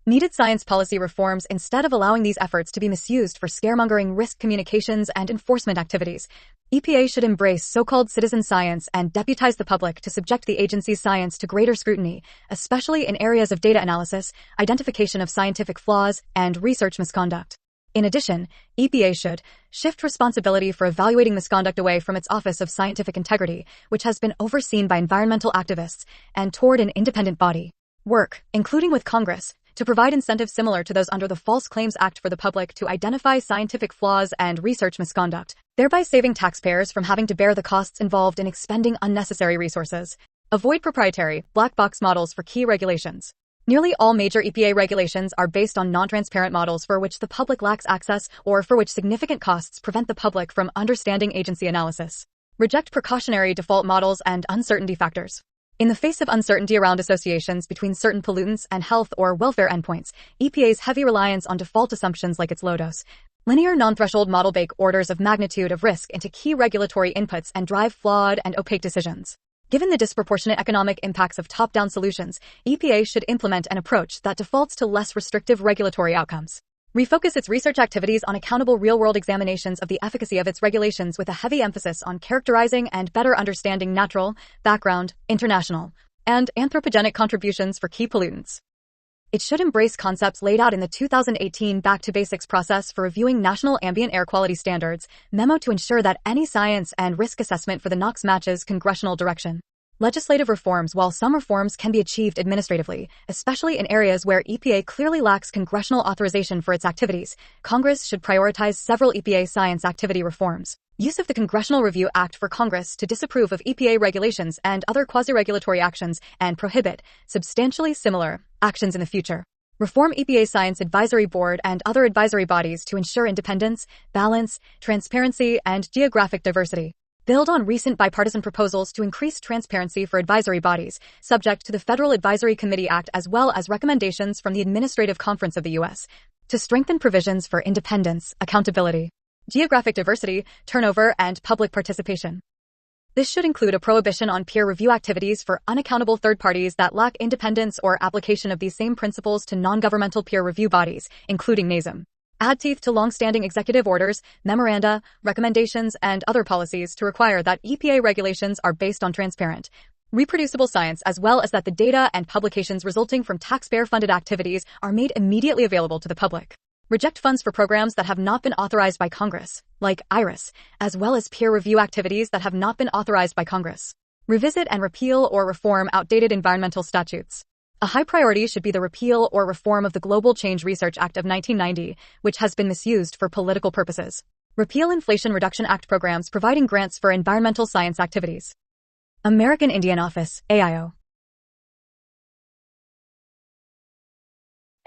Needed science policy reforms instead of allowing these efforts to be misused for scaremongering risk communications and enforcement activities. EPA should embrace so-called citizen science and deputize the public to subject the agency's science to greater scrutiny, especially in areas of data analysis, identification of scientific flaws, and research misconduct. In addition, EPA should shift responsibility for evaluating misconduct away from its Office of Scientific Integrity, which has been overseen by environmental activists, and toward an independent body. Work, including with Congress, to provide incentives similar to those under the False Claims Act for the public to identify scientific flaws and research misconduct, thereby saving taxpayers from having to bear the costs involved in expending unnecessary resources. Avoid proprietary, black box models for key regulations. Nearly all major EPA regulations are based on non-transparent models for which the public lacks access or for which significant costs prevent the public from understanding agency analysis. Reject precautionary default models and uncertainty factors. In the face of uncertainty around associations between certain pollutants and health or welfare endpoints, EPA's heavy reliance on default assumptions like its low-dose, linear non-threshold model bake orders of magnitude of risk into key regulatory inputs and drive flawed and opaque decisions. Given the disproportionate economic impacts of top-down solutions, EPA should implement an approach that defaults to less restrictive regulatory outcomes. Refocus its research activities on accountable real-world examinations of the efficacy of its regulations with a heavy emphasis on characterizing and better understanding natural, background, international, and anthropogenic contributions for key pollutants. It should embrace concepts laid out in the 2018 Back to Basics process for reviewing national ambient air quality standards memo to ensure that any science and risk assessment for the NOx matches congressional direction. Legislative reforms. While some reforms can be achieved administratively, especially in areas where EPA clearly lacks congressional authorization for its activities, Congress should prioritize several EPA science activity reforms. Use of the Congressional Review Act for Congress to disapprove of EPA regulations and other quasi-regulatory actions and prohibit substantially similar actions in the future. Reform EPA Science Advisory Board and other advisory bodies to ensure independence, balance, transparency, and geographic diversity. Build on recent bipartisan proposals to increase transparency for advisory bodies, subject to the Federal Advisory Committee Act as well as recommendations from the Administrative Conference of the U.S., to strengthen provisions for independence, accountability, geographic diversity, turnover, and public participation. This should include a prohibition on peer review activities for unaccountable third parties that lack independence or application of these same principles to non-governmental peer review bodies, including NASM. Add teeth to long-standing executive orders, memoranda, recommendations, and other policies to require that EPA regulations are based on transparent, reproducible science as well as that the data and publications resulting from taxpayer-funded activities are made immediately available to the public. Reject funds for programs that have not been authorized by Congress, like IRIS, as well as peer review activities that have not been authorized by Congress. Revisit and repeal or reform outdated environmental statutes. A high priority should be the repeal or reform of the Global Change Research Act of 1990, which has been misused for political purposes. Repeal Inflation Reduction Act programs providing grants for environmental science activities. American Indian Office, AIO.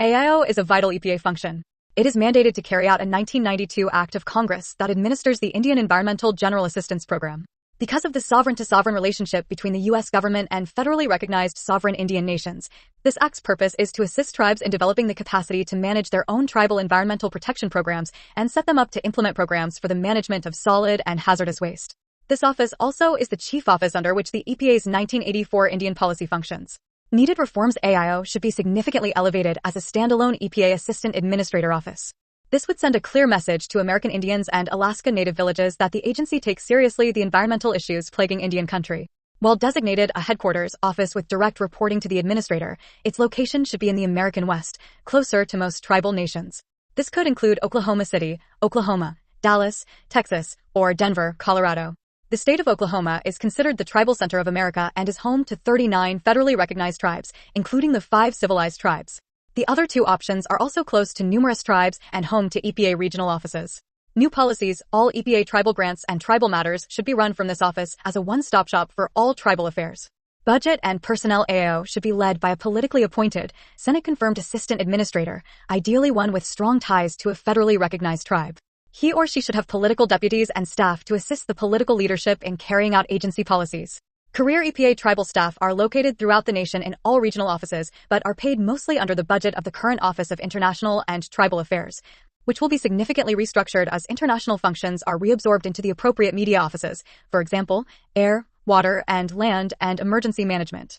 AIO is a vital EPA function. It is mandated to carry out a 1992 Act of Congress that administers the Indian Environmental General Assistance Program. Because of the sovereign-to-sovereign relationship between the U.S. government and federally recognized sovereign Indian nations, this act's purpose is to assist tribes in developing the capacity to manage their own tribal environmental protection programs and set them up to implement programs for the management of solid and hazardous waste. This office also is the chief office under which the EPA's 1984 Indian policy functions. Needed reforms. AIO should be significantly elevated as a standalone EPA Assistant Administrator Office. This would send a clear message to American Indians and Alaska Native villages that the agency takes seriously the environmental issues plaguing Indian country. While designated a headquarters office with direct reporting to the administrator, its location should be in the American West, closer to most tribal nations. This could include Oklahoma City, Oklahoma, Dallas, Texas, or Denver, Colorado. The state of Oklahoma is considered the tribal center of America and is home to 39 federally recognized tribes, including the 5 civilized tribes. The other 2 options are also close to numerous tribes and home to EPA regional offices. New policies. All EPA tribal grants and tribal matters should be run from this office as a one-stop shop for all tribal affairs. Budget and personnel. AIO should be led by a politically appointed, Senate-confirmed assistant administrator, ideally one with strong ties to a federally recognized tribe. He or she should have political deputies and staff to assist the political leadership in carrying out agency policies. Career EPA tribal staff are located throughout the nation in all regional offices, but are paid mostly under the budget of the current Office of International and Tribal Affairs, which will be significantly restructured as international functions are reabsorbed into the appropriate media offices, for example, air, water, and land and emergency management.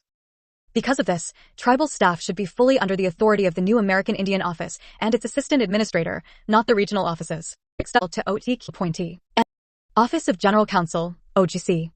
Because of this, tribal staff should be fully under the authority of the new American Indian Office and its assistant administrator, not the regional offices. Extended to OTK appointee. Office of General Counsel, OGC.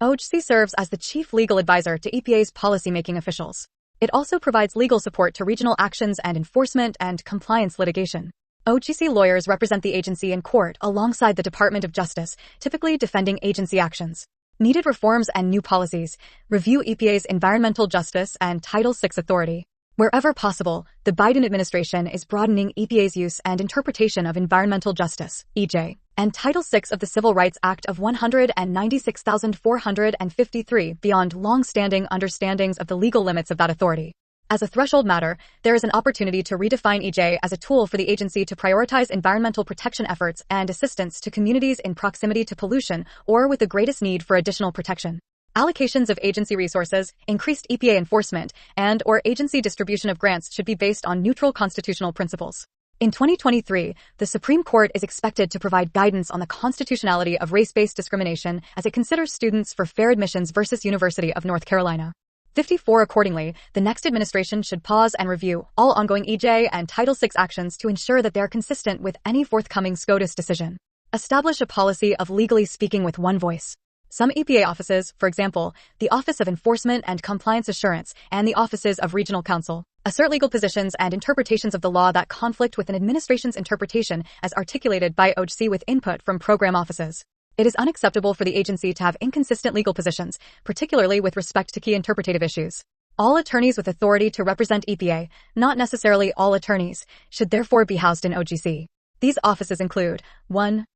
OGC serves as the chief legal advisor to EPA's policymaking officials. It also provides legal support to regional actions and enforcement and compliance litigation. OGC lawyers represent the agency in court alongside the Department of Justice, typically defending agency actions. Needed reforms and new policies. Review EPA's environmental justice and Title VI authority. Wherever possible, the Biden administration is broadening EPA's use and interpretation of environmental justice, EJ, and Title VI of the Civil Rights Act of 196,453 beyond long-standing understandings of the legal limits of that authority. As a threshold matter, there is an opportunity to redefine EJ as a tool for the agency to prioritize environmental protection efforts and assistance to communities in proximity to pollution or with the greatest need for additional protection. Allocations of agency resources, increased EPA enforcement, and/or agency distribution of grants should be based on neutral constitutional principles. In 2023, the Supreme Court is expected to provide guidance on the constitutionality of race-based discrimination as it considers students for fair admissions versus University of North Carolina. 54. Accordingly, the next administration should pause and review all ongoing EJ and Title VI actions to ensure that they are consistent with any forthcoming SCOTUS decision. Establish a policy of legally speaking with one voice. Some EPA offices, for example, the Office of Enforcement and Compliance Assurance and the Offices of Regional Counsel, assert legal positions and interpretations of the law that conflict with an administration's interpretation as articulated by OGC with input from program offices. It is unacceptable for the agency to have inconsistent legal positions, particularly with respect to key interpretative issues. All attorneys with authority to represent EPA, not necessarily all attorneys, should therefore be housed in OGC. These offices include 1.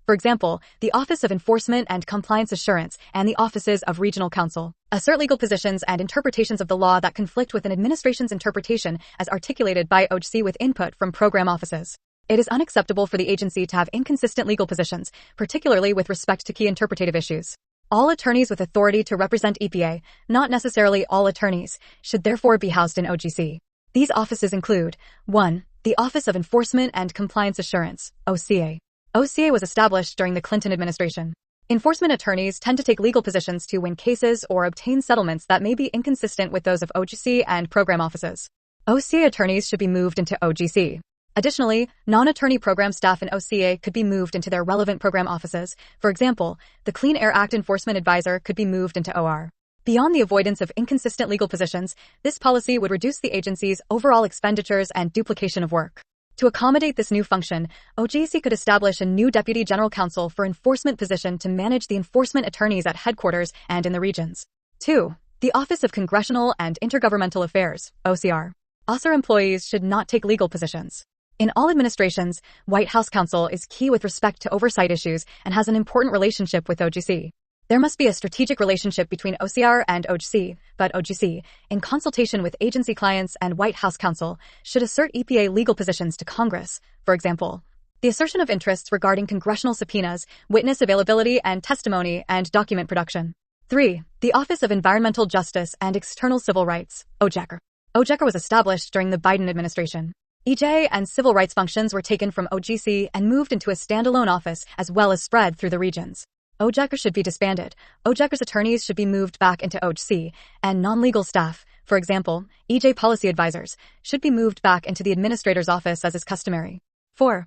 For example, the Office of Enforcement and Compliance Assurance and the Offices of Regional Counsel assert legal positions and interpretations of the law that conflict with an administration's interpretation as articulated by OGC with input from program offices. It is unacceptable for the agency to have inconsistent legal positions, particularly with respect to key interpretative issues. All attorneys with authority to represent EPA, not necessarily all attorneys, should therefore be housed in OGC. These offices include 1. The Office of Enforcement and Compliance Assurance, OCA. OCA was established during the Clinton administration. Enforcement attorneys tend to take legal positions to win cases or obtain settlements that may be inconsistent with those of OGC and program offices. OCA attorneys should be moved into OGC. Additionally, non-attorney program staff in OCA could be moved into their relevant program offices. For example, the Clean Air Act Enforcement Advisor could be moved into OR. Beyond the avoidance of inconsistent legal positions, this policy would reduce the agency's overall expenditures and duplication of work. To accommodate this new function, OGC could establish a new Deputy General Counsel for Enforcement position to manage the enforcement attorneys at headquarters and in the regions. 2. The Office of Congressional and Intergovernmental Affairs, OCR. OSCR employees should not take legal positions. In all administrations, White House counsel is key with respect to oversight issues and has an important relationship with OGC. There must be a strategic relationship between OCR and OGC, but OGC, in consultation with agency clients and White House counsel, should assert EPA legal positions to Congress. For example, the assertion of interests regarding congressional subpoenas, witness availability and testimony, and document production. 3. The Office of Environmental Justice and External Civil Rights, OJECR. OJECR was established during the Biden administration. EJ and civil rights functions were taken from OGC and moved into a standalone office as well as spread through the regions. OJECR should be disbanded. OJECR's attorneys should be moved back into OGC, and non-legal staff, for example, EJ policy advisors, should be moved back into the administrator's office as is customary. 4.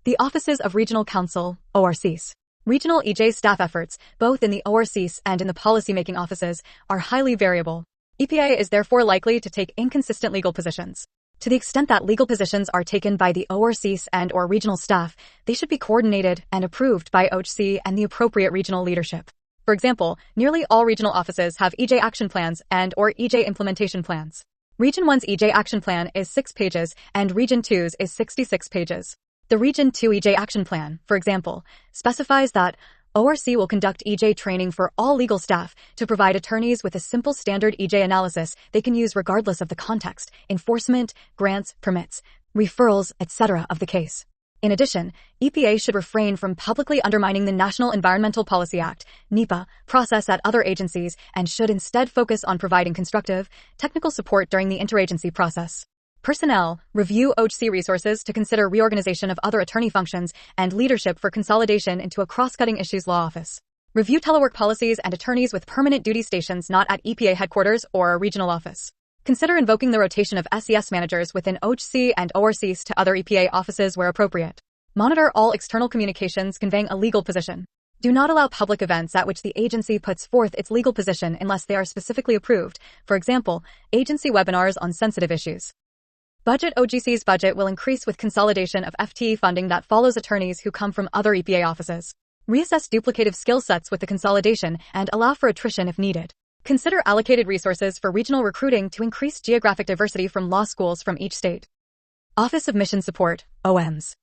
The Offices of Regional Counsel, ORCs. Regional EJ staff efforts, both in the ORCs and in the policymaking offices, are highly variable. EPA is therefore likely to take inconsistent legal positions. To the extent that legal positions are taken by the ORCs and/or regional staff, they should be coordinated and approved by OGC and the appropriate regional leadership. For example, nearly all regional offices have EJ action plans and/or EJ implementation plans. Region 1's EJ action plan is 6 pages and Region 2's is 66 pages. The Region 2 EJ action plan, for example, specifies that ORC will conduct EJ training for all legal staff to provide attorneys with a simple standard EJ analysis they can use regardless of the context, enforcement, grants, permits, referrals, etc. of the case. In addition, EPA should refrain from publicly undermining the National Environmental Policy Act, NEPA, process at other agencies and should instead focus on providing constructive, technical support during the interagency process. Personnel, review OGC resources to consider reorganization of other attorney functions and leadership for consolidation into a cross-cutting issues law office. Review telework policies and attorneys with permanent duty stations not at EPA headquarters or a regional office. Consider invoking the rotation of SES managers within OGC and ORCs to other EPA offices where appropriate. Monitor all external communications conveying a legal position. Do not allow public events at which the agency puts forth its legal position unless they are specifically approved, for example, agency webinars on sensitive issues. Budget OGC's budget will increase with consolidation of FTE funding that follows attorneys who come from other EPA offices. Reassess duplicative skill sets with the consolidation and allow for attrition if needed. Consider allocated resources for regional recruiting to increase geographic diversity from law schools from each state. Office of Mission Support, OMS.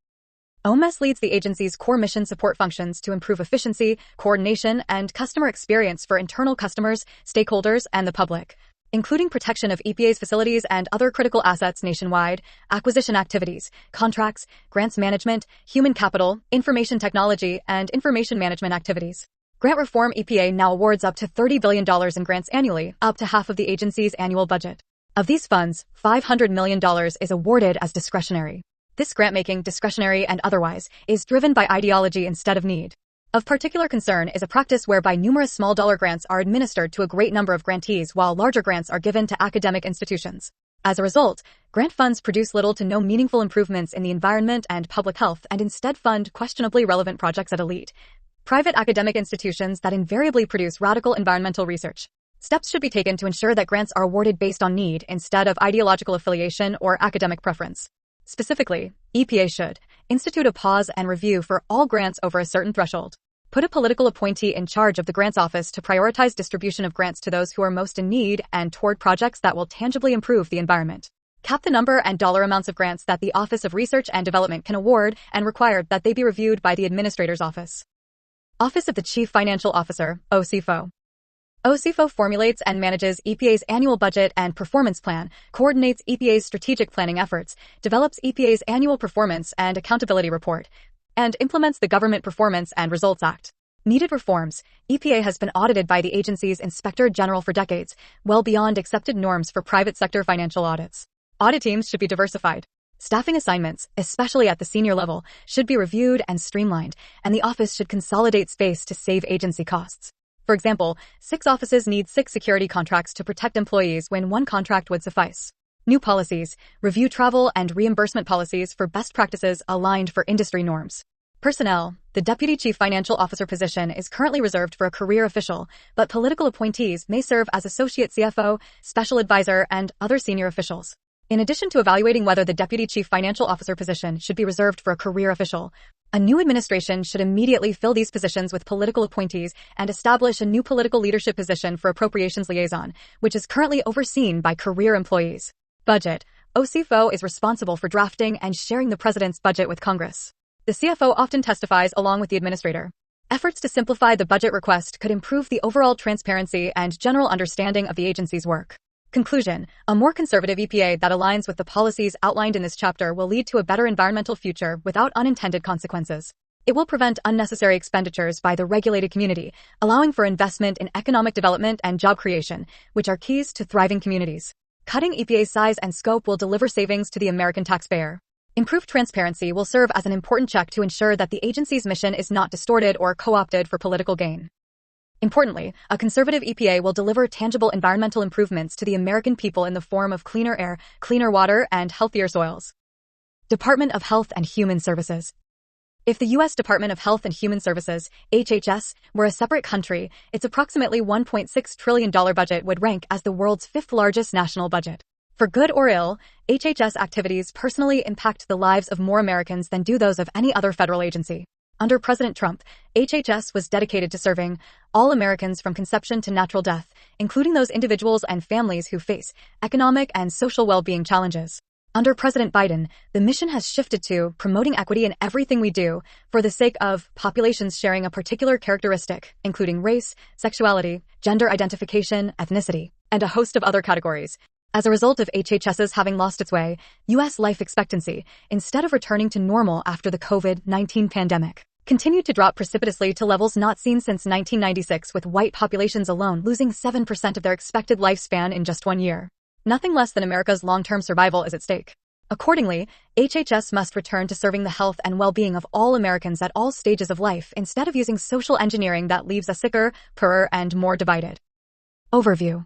OMS leads the agency's core mission support functions to improve efficiency, coordination, and customer experience for internal customers, stakeholders, and the public, including protection of EPA's facilities and other critical assets nationwide, acquisition activities, contracts, grants management, human capital, information technology, and information management activities. Grant reform: EPA now awards up to $30 billion in grants annually, up to half of the agency's annual budget. Of these funds, $500 million is awarded as discretionary. This grant-making, discretionary and otherwise, is driven by ideology instead of need. Of particular concern is a practice whereby numerous small-dollar grants are administered to a great number of grantees while larger grants are given to academic institutions. As a result, grant funds produce little to no meaningful improvements in the environment and public health and instead fund questionably relevant projects at elite, private academic institutions that invariably produce radical environmental research. Steps should be taken to ensure that grants are awarded based on need instead of ideological affiliation or academic preference. Specifically, EPA should institute a pause and review for all grants over a certain threshold. Put a political appointee in charge of the grants office to prioritize distribution of grants to those who are most in need and toward projects that will tangibly improve the environment. Cap the number and dollar amounts of grants that the Office of Research and Development can award and require that they be reviewed by the Administrator's Office. Office of the Chief Financial Officer, OCFO. OCFO formulates and manages EPA's annual budget and performance plan, coordinates EPA's strategic planning efforts, develops EPA's annual performance and accountability report, and implements the Government Performance and Results Act. Needed reforms: EPA has been audited by the agency's Inspector General for decades, well beyond accepted norms for private sector financial audits. Audit teams should be diversified. Staffing assignments, especially at the senior level, should be reviewed and streamlined, and the office should consolidate space to save agency costs. For example, 6 offices need 6 security contracts to protect employees when 1 contract would suffice. New policies: review travel and reimbursement policies for best practices aligned for industry norms. Personnel: the Deputy Chief Financial Officer position is currently reserved for a career official, but political appointees may serve as Associate CFO, Special Advisor, and other senior officials. In addition to evaluating whether the Deputy Chief Financial Officer position should be reserved for a career official, a new administration should immediately fill these positions with political appointees and establish a new political leadership position for Appropriations Liaison, which is currently overseen by career employees. Budget: OCFO is responsible for drafting and sharing the President's budget with Congress. The CFO often testifies along with the administrator. Efforts to simplify the budget request could improve the overall transparency and general understanding of the agency's work. Conclusion: a more conservative EPA that aligns with the policies outlined in this chapter will lead to a better environmental future without unintended consequences. It will prevent unnecessary expenditures by the regulated community, allowing for investment in economic development and job creation, which are keys to thriving communities. Cutting EPA's size and scope will deliver savings to the American taxpayer. Improved transparency will serve as an important check to ensure that the agency's mission is not distorted or co-opted for political gain. Importantly, a conservative EPA will deliver tangible environmental improvements to the American people in the form of cleaner air, cleaner water, and healthier soils. Department of Health and Human Services. If the U.S. Department of Health and Human Services, HHS, were a separate country, its approximately $1.6 trillion budget would rank as the world's 5th largest national budget. For good or ill, HHS activities personally impact the lives of more Americans than do those of any other federal agency. Under President Trump, HHS was dedicated to serving all Americans from conception to natural death, including those individuals and families who face economic and social well-being challenges. Under President Biden, the mission has shifted to promoting equity in everything we do for the sake of populations sharing a particular characteristic, including race, sexuality, gender identification, ethnicity, and a host of other categories. As a result of HHS's having lost its way, U.S. life expectancy, instead of returning to normal after the COVID-19 pandemic, continued to drop precipitously to levels not seen since 1996, with white populations alone losing 7% of their expected lifespan in just 1 year. Nothing less than America's long-term survival is at stake. Accordingly, HHS must return to serving the health and well-being of all Americans at all stages of life instead of using social engineering that leaves us sicker, poorer, and more divided. Overview.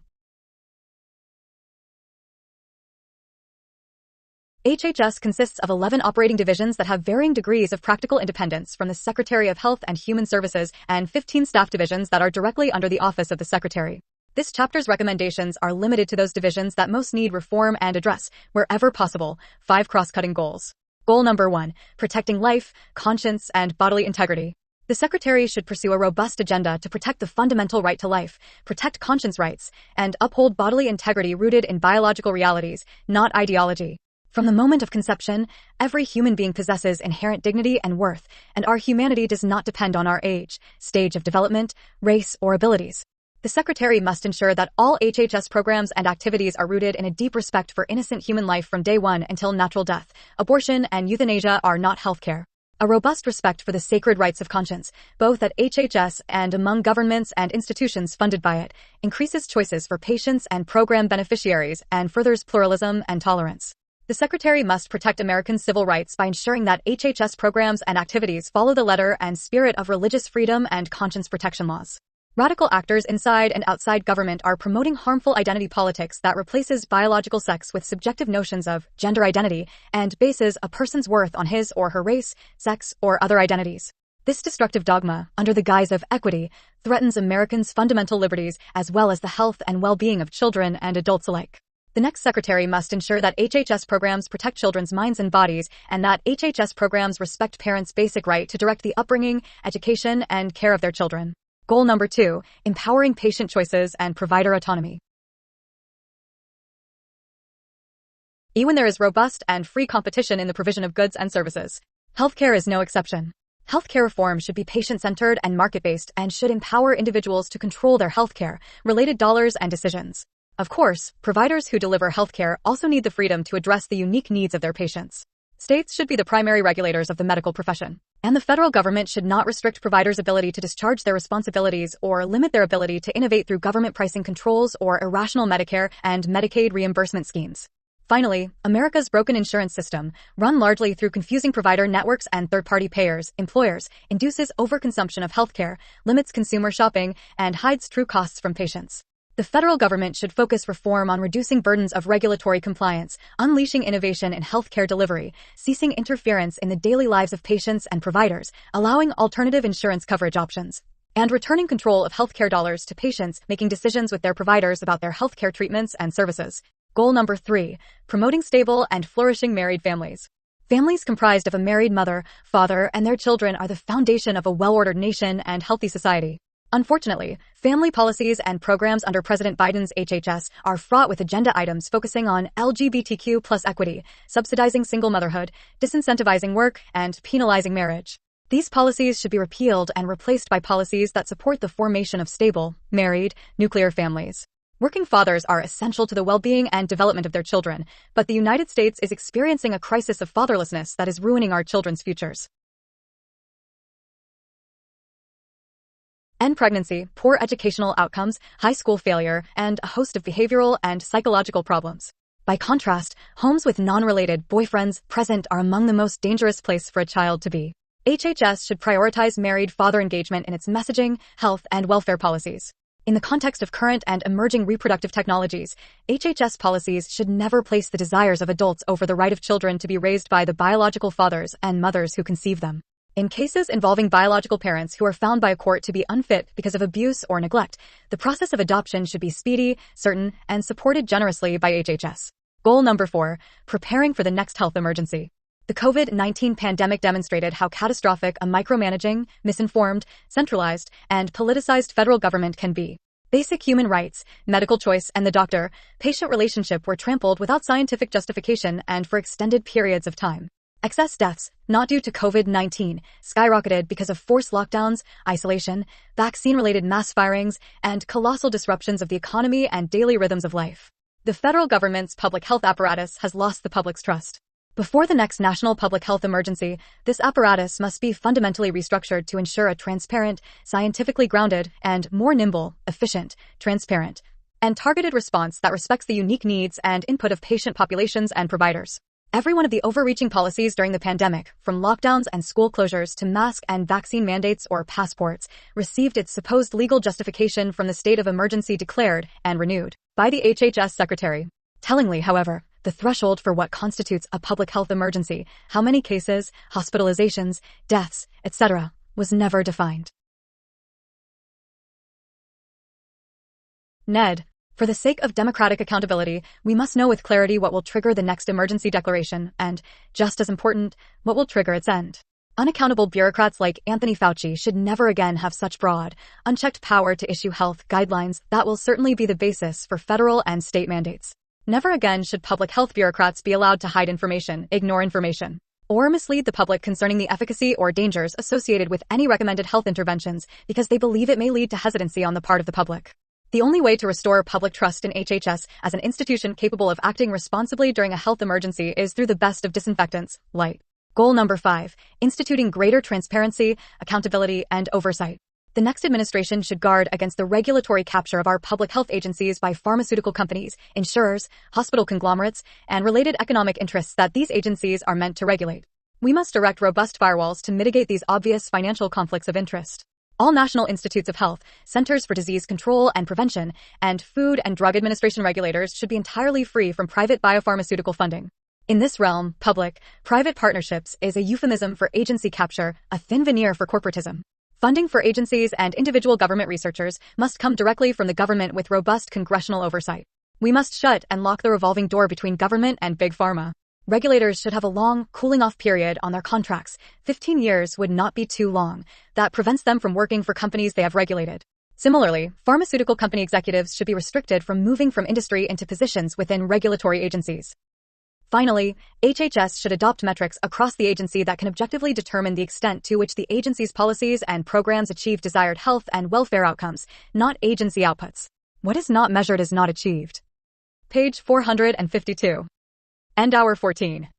HHS consists of 11 operating divisions that have varying degrees of practical independence from the Secretary of Health and Human Services and 15 staff divisions that are directly under the Office of the Secretary. This chapter's recommendations are limited to those divisions that most need reform and address, wherever possible, 5 cross-cutting goals. Goal number 1, protecting life, conscience, and bodily integrity. The Secretary should pursue a robust agenda to protect the fundamental right to life, protect conscience rights, and uphold bodily integrity rooted in biological realities, not ideology. From the moment of conception, every human being possesses inherent dignity and worth, and our humanity does not depend on our age, stage of development, race, or abilities. The Secretary must ensure that all HHS programs and activities are rooted in a deep respect for innocent human life from day one until natural death. Abortion and euthanasia are not healthcare. A robust respect for the sacred rights of conscience, both at HHS and among governments and institutions funded by it, increases choices for patients and program beneficiaries and furthers pluralism and tolerance. The Secretary must protect American civil rights by ensuring that HHS programs and activities follow the letter and spirit of religious freedom and conscience protection laws. Radical actors inside and outside government are promoting harmful identity politics that replaces biological sex with subjective notions of gender identity and bases a person's worth on his or her race, sex, or other identities. This destructive dogma, under the guise of equity, threatens Americans' fundamental liberties as well as the health and well-being of children and adults alike. The next Secretary must ensure that HHS programs protect children's minds and bodies and that HHS programs respect parents' basic right to direct the upbringing, education, and care of their children. Goal number 2, empowering patient choices and provider autonomy. Even there is robust and free competition in the provision of goods and services. Healthcare is no exception. Healthcare reform should be patient-centered and market-based and should empower individuals to control their healthcare-related dollars and decisions. Of course, providers who deliver healthcare also need the freedom to address the unique needs of their patients. States should be the primary regulators of the medical profession, and the federal government should not restrict providers' ability to discharge their responsibilities or limit their ability to innovate through government pricing controls or irrational Medicare and Medicaid reimbursement schemes. Finally, America's broken insurance system, run largely through confusing provider networks and third-party payers, employers, induces overconsumption of healthcare, limits consumer shopping, and hides true costs from patients. The federal government should focus reform on reducing burdens of regulatory compliance, unleashing innovation in healthcare delivery, ceasing interference in the daily lives of patients and providers, allowing alternative insurance coverage options, and returning control of healthcare dollars to patients making decisions with their providers about their healthcare treatments and services. Goal number 3, promoting stable and flourishing married families. Families comprised of a married mother, father, and their children are the foundation of a well-ordered nation and healthy society. Unfortunately, family policies and programs under President Biden's HHS are fraught with agenda items focusing on LGBTQ+ equity, subsidizing single motherhood, disincentivizing work, and penalizing marriage. These policies should be repealed and replaced by policies that support the formation of stable, married, nuclear families. Working fathers are essential to the well-being and development of their children, but the United States is experiencing a crisis of fatherlessness that is ruining our children's futures. End pregnancy, poor educational outcomes, high school failure, and a host of behavioral and psychological problems. By contrast, homes with non-related boyfriends present are among the most dangerous place for a child to be. HHS should prioritize married father engagement in its messaging, health, and welfare policies. In the context of current and emerging reproductive technologies, HHS policies should never place the desires of adults over the right of children to be raised by the biological fathers and mothers who conceive them. In cases involving biological parents who are found by a court to be unfit because of abuse or neglect, the process of adoption should be speedy, certain, and supported generously by HHS. Goal number 4, preparing for the next health emergency. The COVID-19 pandemic demonstrated how catastrophic a micromanaging, misinformed, centralized, and politicized federal government can be. Basic human rights, medical choice, and the doctor-patient relationship were trampled without scientific justification and for extended periods of time. Excess deaths, not due to COVID-19, skyrocketed because of forced lockdowns, isolation, vaccine-related mass firings, and colossal disruptions of the economy and daily rhythms of life. The federal government's public health apparatus has lost the public's trust. Before the next national public health emergency, this apparatus must be fundamentally restructured to ensure a transparent, scientifically grounded, and more nimble, efficient, transparent, and targeted response that respects the unique needs and input of patient populations and providers. Every one of the overreaching policies during the pandemic, from lockdowns and school closures to mask and vaccine mandates or passports, received its supposed legal justification from the state of emergency declared and renewed by the HHS Secretary. Tellingly, however, the threshold for what constitutes a public health emergency, how many cases, hospitalizations, deaths, etc., was never defined. Ned. For the sake of democratic accountability, we must know with clarity what will trigger the next emergency declaration and, just as important, what will trigger its end. Unaccountable bureaucrats like Anthony Fauci should never again have such broad, unchecked power to issue health guidelines that will certainly be the basis for federal and state mandates. Never again should public health bureaucrats be allowed to hide information, ignore information, or mislead the public concerning the efficacy or dangers associated with any recommended health interventions because they believe it may lead to hesitancy on the part of the public. The only way to restore public trust in HHS as an institution capable of acting responsibly during a health emergency is through the best of disinfectants, light. Goal number 5, instituting greater transparency, accountability, and oversight. The next administration should guard against the regulatory capture of our public health agencies by pharmaceutical companies, insurers, hospital conglomerates, and related economic interests that these agencies are meant to regulate. We must erect robust firewalls to mitigate these obvious financial conflicts of interest. All National Institutes of Health, Centers for Disease Control and Prevention, and Food and Drug Administration regulators should be entirely free from private biopharmaceutical funding. In this realm, public-private partnerships is a euphemism for agency capture, a thin veneer for corporatism. Funding for agencies and individual government researchers must come directly from the government with robust congressional oversight. We must shut and lock the revolving door between government and big pharma. Regulators should have a long, cooling-off period on their contracts. 15 years would not be too long. That prevents them from working for companies they have regulated. Similarly, pharmaceutical company executives should be restricted from moving from industry into positions within regulatory agencies. Finally, HHS should adopt metrics across the agency that can objectively determine the extent to which the agency's policies and programs achieve desired health and welfare outcomes, not agency outputs. What is not measured is not achieved. Page 452. End hour 14.